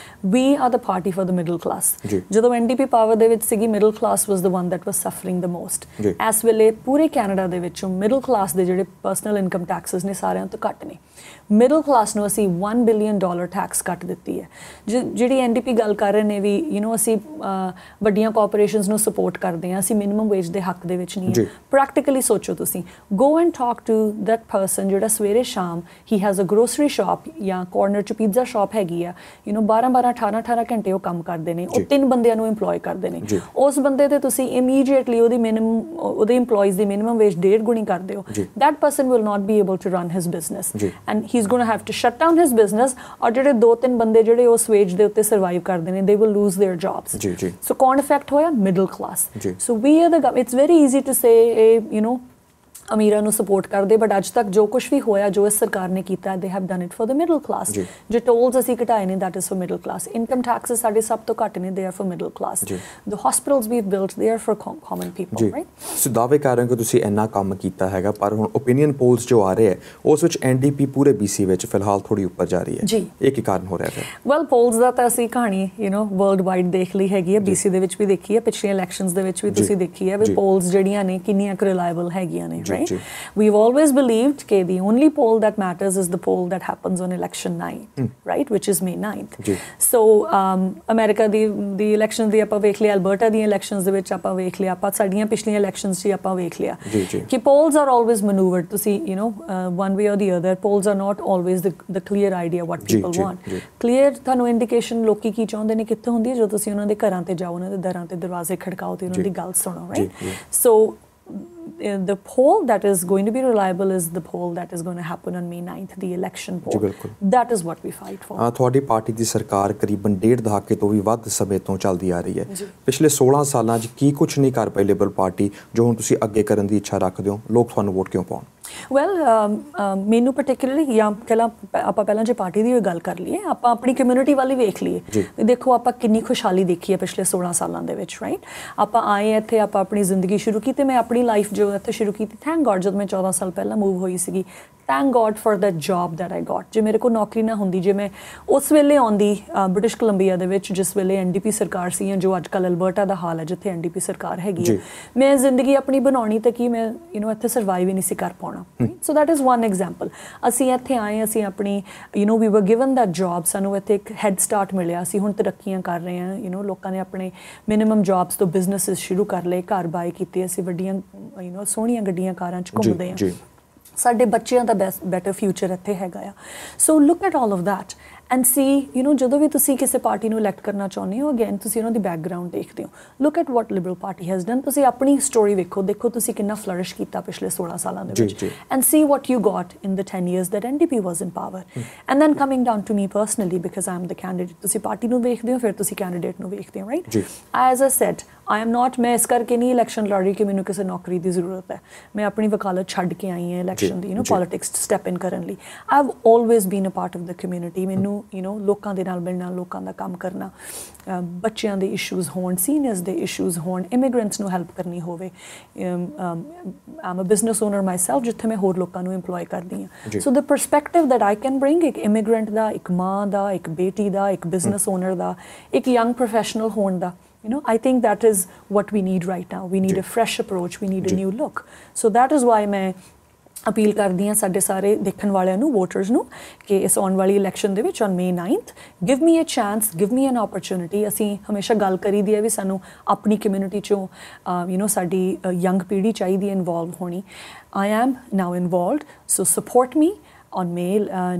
We are the party for the middle class. ਜਦੋਂ NDP ਪਾਵਰ ਦੇ ਵਿੱਚ ਸੀਗੀ middle class was the one that was suffering the most. ਇਸ ਵੇਲੇ ਪੂਰੇ ਕੈਨੇਡਾ ਦੇ ਵਿੱਚੋਂ middle class ਦੇ ਜਿਹੜੇ personal income taxes ਨੇ ਸਾਰਿਆਂ ਤੋਂ ਘੱਟ ਨੇ ਮਿਡਲ ਕਲਾਸ ਨੂੰ ਅਸੀਂ $1 ਬਿਲੀਅਨ ਟੈਕਸ ਕੱਟ ਦਿੱਤੀ ਹੈ ਜਿਹੜੀ NDP ਗੱਲ ਕਰ ਰਹੇ ਨੇ ਵੀ ਅਸੀਂ ਵੱਡੀਆਂ ਕਾਰਪੋਰੇਸ਼ਨਸ ਨੂੰ ਸਪੋਰਟ ਕਰਦੇ ਹਾਂ ਅਸੀਂ ਮਿਨੀਮਮ ਵੇਜ ਦੇ ਹੱਕ ਦੇ ਵਿੱਚ ਨਹੀਂ ਹਾਂ ਪ੍ਰੈਕਟੀਕਲੀ ਸੋਚੋ ਤੁਸੀਂ go and talk to that person ਜਿਹੜਾ ਸਵੇਰੇ ਸ਼ਾਮ ਹੀ ਹੈਜ਼ ਅ ਗਰੋਸਰੀ ਸ਼ਾਪ ਜਾਂ ਕਾਰਨਰ 'ਚ ਪੀਜ਼ਾ ਸ਼ਾਪ ਹੈਗੀ ਆ 12-12 18-18 ਘੰਟੇ ਉਹ ਕੰਮ ਕਰਦੇ ਨੇ, ਉਹ 3 ਬੰਦਿਆਂ ਨੂੰ ਇੰਪਲੋਏ ਕਰਦੇ ਨੇ। ਉਸ ਬੰਦੇ ਤੇ ਤੁਸੀਂ ਇਮੀਡੀਏਟਲੀ ਉਹਦੇ ਇੰਪਲੋਈਜ਼ ਦੀ ਮਿਨੀਮਮ ਵੇਜ 1.5 ਗੁਣੀ ਕਰ ਦਿਓ, that person will not be able to run his business and he's going to have to shut down his business। ਔਰ ਜਿਹੜੇ 2-3 ਬੰਦੇ ਜਿਹੜੇ ਉਸ ਵੇਜ ਦੇ ਉੱਤੇ ਸਰਵਾਈਵ ਕਰਦੇ ਨੇ, they will lose their jobs। so ਕੌਣ ਇਫੈਕਟ ਹੋਇਆ? Middle class. so we are the it's very easy to say ਅਮੀਰਾਂ ਨੂੰ ਸਪੋਰਟ ਕਰਦੇ, ਬਟ ਅੱਜ ਤੱਕ ਜੋ ਕੁਛ ਵੀ ਹੋਇਆ, ਜੋ ਇਸ ਸਰਕਾਰ ਨੇ ਕੀਤਾ, they have done it for the middle class. ਜੋ ਟੋਲਸ ਅਸੀਂ ਘਟਾਏ ਨੇ, that is for middle class. Income taxes ਸਾਡੇ ਸਭ ਤੋਂ ਘੱਟ ਨੇ, they are for middle class. The hospitals we built, they are for common people, right? So ਦਾਅਵੇ ਕਰ ਰਹੇ ਹੋ ਕਿ ਤੁਸੀਂ ਇੰਨਾ ਕੰਮ ਕੀਤਾ ਹੈਗਾ, ਪਰ ਹੁਣ ਓਪੀਨੀਅਨ ਪੋਲਸ ਜੋ ਆ ਰਹੇ ਹੈ ਉਸ ਵਿੱਚ ਐਨਡੀਪੀ ਪੂਰੇ ਬੀਸੀ ਵਿੱਚ ਫਿਲਹਾਲ ਥੋੜੀ ਉੱਪਰ ਜਾ ਰਹੀ ਹੈ। ਇਹ ਕੀ ਕਾਰਨ ਹੋ ਰਿਹਾ ਹੈ? ਵੈਲ, ਪੋਲਸ ਦਾ ਤਾਂ ਅਸੀਂ ਕਹਾਣੀ ਵਰਲਡ ਵਾਈਡ ਦੇਖ ਲਈ ਹੈਗੀ ਹੈ, ਬੀਸੀ ਦੇ ਵਿੱਚ ਵੀ ਦੇਖੀ ਹੈ, ਪਿਛਲੀਆਂ ਇਲੈਕਸ਼ਨਸ ਦੇ ਵਿੱਚ ਵੀ ਤੁਸੀਂ ਦੇਖੀ ਹੈ ਵੀ ਪੋਲਸ ਜਿਹੜੀਆਂ ਨੇ ਕਿੰਨੀਆਂ ਕੁ ਰਿਲਾਇਬਲ ਹੈਗੀਆਂ ਨੇ, right? We've always believed that the only poll that matters is the poll that happens on election night, right, which is May 9th. So America the elections ਦੀ ਆਪਾਂ ਵੇਖ ਲਿਆ, ਅਲਬਰਟਾ ਦੀਆਂ elections ਦੇ ਵਿੱਚ ਆਪਾਂ ਵੇਖ ਲਿਆ, ਆਪਾਂ ਸਾਡੀਆਂ ਪਿਛਲੀਆਂ elections 'ਚ ਆਪਾਂ ਵੇਖ ਲਿਆ ਕਿ polls are always maneuvered। ਤੁਸੀਂ one way or the other, polls are not always the clear idea what people want। clear ਤੁਹਾਨੂੰ indication ਲੋਕੀ ਕੀ ਚਾਹੁੰਦੇ ਨੇ ਕਿੱਥੇ ਹੁੰਦੀ ਹੈ? ਜਦੋਂ ਤੁਸੀਂ ਉਹਨਾਂ ਦੇ ਘਰਾਂ ਤੇ ਜਾਓ, ਉਹਨਾਂ ਦੇ ਦਰਾਂ ਤੇ ਦਰਵਾਜ਼ੇ ਖੜਕਾਓ ਤੇ ਉਹਨਾਂ ਦੀ ਗੱਲ ਸੁਣੋ, right? So the poll that is going to be reliable is the poll that is going to happen on May 9th, the election poll। that is what we fight for। ਤੁਹਾਡੀ ਪਾਰਟੀ ਦੀ ਸਰਕਾਰ ਕਰੀਬਨ 1.5 ਦਹਾਕੇ ਤੋਂ ਵੀ ਵੱਧ ਸਮੇਂ ਤੋਂ ਚੱਲਦੀ ਆ ਰਹੀ ਹੈ। ਪਿਛਲੇ 16 ਸਾਲਾਂ 'ਚ ਕੀ ਕੁਛ ਨਹੀਂ ਕਰ ਪਾਈ ਲਿਬਰਲ ਪਾਰਟੀ ਜੋ ਹੁਣ ਤੁਸੀਂ ਅੱਗੇ ਕਰਨ ਦੀ ਇੱਛਾ ਰੱਖਦੇ ਹੋ? ਲੋਕ ਤੁਹਾਨੂੰ ਵੋਟ ਕਿਉਂ ਪਾਉਣ? ਵੈਲ, ਮੈਨੂੰ ਪਰਟੀਕੂਲਰਲੀ ਜਾਂ ਆਪਾਂ ਪਹਿਲਾਂ ਜੇ ਪਾਰਟੀ ਦੀ ਗੱਲ ਕਰ ਲਈਏ, ਆਪਾਂ ਆਪਣੀ ਕਮਿਊਨਿਟੀ ਵੱਲ ਹੀ ਵੇਖ ਲਈਏ। ਦੇਖੋ ਆਪਾਂ ਕਿੰਨੀ ਖੁਸ਼ਹਾਲੀ ਦੇਖੀ ਹੈ ਪਿਛਲੇ 16 ਸਾਲਾਂ ਦੇ ਵਿੱਚ, ਰਾਈਟ? ਆਪਾਂ ਆਏ ਇੱਥੇ, ਆਪਾਂ ਆਪਣੀ ਜ਼ਿੰਦਗੀ ਸ਼ੁਰੂ ਕੀਤੀ। ਮੈਂ ਆਪਣੀ ਲਾਈਫ ਜੋ ਇੱਥੇ ਸ਼ੁਰੂ ਕੀਤੀ, ਥੈਂਕ ਗॉड, ਜਦ ਮੈਂ 14 ਸਾਲ ਪਹਿਲਾਂ ਮੂਵ ਹੋਈ ਸੀਗੀ, thank god for that job that I got. ਜੇ ਮੇਰੇ ਕੋਲ ਨੌਕਰੀ ਨਾ ਹੁੰਦੀ, ਜੇ ਮੈਂ ਉਸ ਵੇਲੇ ਆਉਂਦੀ ਬ੍ਰਿਟਿਸ਼ ਕੋਲੰਬੀਆ ਦੇ ਵਿੱਚ ਜਿਸ ਵੇਲੇ ਐਨਡੀਪੀ ਸਰਕਾਰ ਸੀ, ਜਾਂ ਜੋ ਅੱਜ ਕੱਲ੍ਹ ਅਲਬਰਟਾ ਦਾ ਹਾਲ ਹੈ ਜਿੱਥੇ ਐਨਡੀਪੀ ਸਰਕਾਰ ਹੈਗੀ ਹੈ, ਮੈਂ ਜ਼ਿੰਦਗੀ ਆਪਣੀ ਬਣਾਉਣੀ ਤੇ ਕੀ ਮੈਂ ਇੱਥੇ ਸਰਵਾਈਵ ਹੀ ਨਹੀਂ ਸੀ ਕਰ ਪਾਉਣਾ। ਸੋ ਦੈਟ ਇਜ਼ ਵਨ ਐਗਜ਼ਾਮਪਲ। ਅਸੀਂ ਇੱਥੇ ਆਏ, ਅਸੀਂ ਆਪਣੀ ਵੀ ਵਰ ਗਿਵਨ ਦੈਟ ਜੌਬ, ਸਾਨੂੰ ਇੱਥੇ ਇੱਕ ਹੈਡ ਸਟਾਰਟ ਮਿਲਿਆ, ਅਸੀਂ ਹੁਣ ਤਰੱਕੀਆਂ ਕਰ ਰਹੇ ਹਾਂ। ਲੋਕਾਂ ਨੇ ਆਪਣੇ ਮਿਨੀਮਮ ਜੌਬਸ ਤੋਂ ਬਿਜ਼ਨਸਿਸ ਸ਼ੁਰੂ ਕਰ ਲਏ, ਘਰ ਬਾਏ ਕੀਤੇ, ਅਸੀਂ ਵੱਡੀਆਂ ਸੋਹਣੀਆਂ ਗੱਡੀਆਂ ਕਾਰਾਂ 'ਚ ਘੁੰਮਦੇ ਹਾਂ, ਸਾਡੇ ਬੱਚਿਆਂ ਦਾ ਬੈਟਰ ਫਿਊਚਰ ਇੱਥੇ ਹੈਗਾ ਆ। So look at all of that and see ਜਦੋਂ ਵੀ ਤੁਸੀਂ ਕਿਸੇ ਪਾਰਟੀ ਨੂੰ ਇਲੈਕਟ ਕਰਨਾ ਚਾਹੁੰਦੇ ਹੋ, ਅਗੇਨ ਤੁਸੀਂ ਉਹਨਾਂ ਦੀ ਬੈਕਗਰਾਊਂਡ ਦੇਖਦੇ ਹੋ। Look at what Liberal party has done. ਤੁਸੀਂ ਆਪਣੀ ਸਟੋਰੀ ਵੇਖੋ, ਦੇਖੋ ਤੁਸੀਂ ਕਿੰਨਾ ਫਲਰਿਸ਼ ਕੀਤਾ ਪਿਛਲੇ 16 ਸਾਲਾਂ ਦੇ ਵਿੱਚ, and see what you got in the 10 years that NDP was in power। And then coming down to me personally, because I am the candidate. ਤੁਸੀਂ ਪਾਰਟੀ ਨੂੰ ਵੇਖਦੇ ਹੋ, ਫਿਰ ਤੁਸੀਂ ਕੈਂਡੀਡੇਟ ਨੂੰ ਵੇਖਦੇ ਹੋ, right? As a said, I am not, ਮੈਂ ਇਸ ਕਰਕੇ ਨਹੀਂ ਇਲੈਕਸ਼ਨ ਲੜ ਰਹੀ ਕਿ ਮੈਨੂੰ ਕਿਸੇ ਨੌਕਰੀ ਦੀ ਜ਼ਰੂਰਤ ਹੈ। ਮੈਂ ਆਪਣੀ ਵਕਾਲਤ ਛੱਡ ਕੇ ਆਈ ਹਾਂ ਇਲੈਕਸ਼ਨ ਦੀ, ਪੋਲੀਟਿਕਸ ਸਟੈਪ ਇਨ ਕਰਨ ਲਈ। I have always been a part of the community. ਮੈਨੂੰ ਲੋਕਾਂ ਦੇ ਨਾਲ ਮਿਲਣਾ, ਲੋਕਾਂ ਦਾ ਕੰਮ ਕਰਨਾ, ਬੱਚਿਆਂ ਦੇ ਇਸ਼ੂਜ਼ ਹੋਣ, ਸੀਨੀਅਰਸ ਦੇ ਇਸ਼ੂਜ਼ ਹੋਣ, ਇਮੀਗ੍ਰੈਂਟਸ ਨੂੰ ਹੈਲਪ ਕਰਨੀ ਹੋਵੇ। I'm a business owner myself, ਜਿੱਥੇ ਮੈਂ ਹੋਰ ਲੋਕਾਂ ਨੂੰ ਇੰਪਲੋਏ ਕਰਦੀ ਹਾਂ। So the perspective that I can bring, ਇੱਕ ਇਮੀਗ੍ਰੈਂਟ ਦਾ, ਇੱਕ ਮਾਂ ਦਾ, ਇੱਕ ਬੇਟੀ ਦਾ, ਇੱਕ ਬਿਜ਼ਨਸ ਓਨਰ ਦਾ, ਇੱਕ ਯੰਗ ਪ੍ਰੋਫੈਸ਼ਨਲ ਹੋਣ ਦਾ, I think that is what we need right now. We need a fresh approach, we need a new look. So that is why ਮੈਂ ਅਪੀਲ ਕਰਦੀ ਹਾਂ ਸਾਡੇ ਸਾਰੇ ਦੇਖਣ ਵਾਲਿਆਂ ਨੂੰ, ਵੋਟਰਸ ਨੂੰ, ਕਿ ਇਸ ਆਉਣ ਵਾਲੀ ਇਲੈਕਸ਼ਨ ਦੇ ਵਿੱਚ on May 9th, give me a chance, give me an opportunity. ਅਸੀਂ ਹਮੇਸ਼ਾ ਗੱਲ ਕਰੀਦੀ ਹੈ ਵੀ ਸਾਨੂੰ ਆਪਣੀ ਕਮਿਊਨਿਟੀ 'ਚੋਂ ਸਾਡੀ ਯੰਗ ਪੀੜ੍ਹੀ ਚਾਹੀਦੀ ਹੈ ਇਨਵੋਲਵ ਹੋਣੀ। I am now involved, so support me on May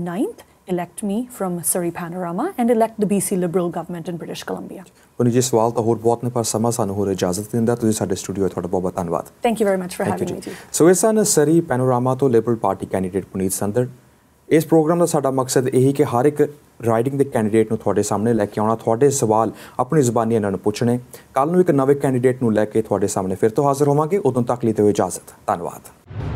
9th। elect me from Surrey Panorama and elect the BC Liberal government in British Columbia। ਪੁਨੀਤ ਜੀ, ਸਵਾਲ ਤਾਂ ਹੋਰ ਬਹੁਤ ਨੇ ਪਰ ਸਮਾਂ ਸਾਨੂੰ ਹੋਰ ਇਜਾਜ਼ਤ ਦਿੰਦਾ। ਤੁਸੀਂ ਸਾਡੇ ਸਟੂਡੀਓ ਤੁਹਾਡਾ ਬਹੁਤ ਬਹੁਤ ਧੰਨਵਾਦ। Thank you very much for having ਮੀ ਜੀ। ਸੋ ਇਹ ਸਨ ਸਰੀ ਪੈਨੋਰਾਮਾ ਤੋਂ ਲਿਬਰਲ ਪਾਰਟੀ ਕੈਂਡੀਡੇਟ ਪੁਨੀਤ ਸੰਧੜ। ਇਸ ਪ੍ਰੋਗਰਾਮ ਦਾ ਸਾਡਾ ਮਕਸਦ ਇਹੀ ਕਿ ਹਰ ਇੱਕ ਰਾਈਡਿੰਗ ਦੇ ਕੈਂਡੀਡੇਟ ਨੂੰ ਤੁਹਾਡੇ ਸਾਹਮਣੇ ਲੈ ਕੇ ਆਉਣਾ, ਤੁਹਾਡੇ ਸਵਾਲ ਆਪਣੀ ਜ਼ੁਬਾਨੀ ਇਹਨਾਂ ਨੂੰ ਪੁੱਛਣੇ। ਕੱਲ੍ਹ ਨੂੰ ਇੱਕ ਨਵੇਂ ਕੈਂਡੀਡੇਟ ਨੂੰ ਲੈ ਕੇ ਤੁਹਾਡੇ ਸਾਹਮਣੇ ਫਿਰ ਤੋਂ ਹਾਜ਼ਰ ਹੋਵਾਂਗੇ। ਉਦੋਂ ਤੱਕ ਲਈ ਦਿਓ ਇਜਾਜ਼ਤ। ਧੰਨਵਾਦ।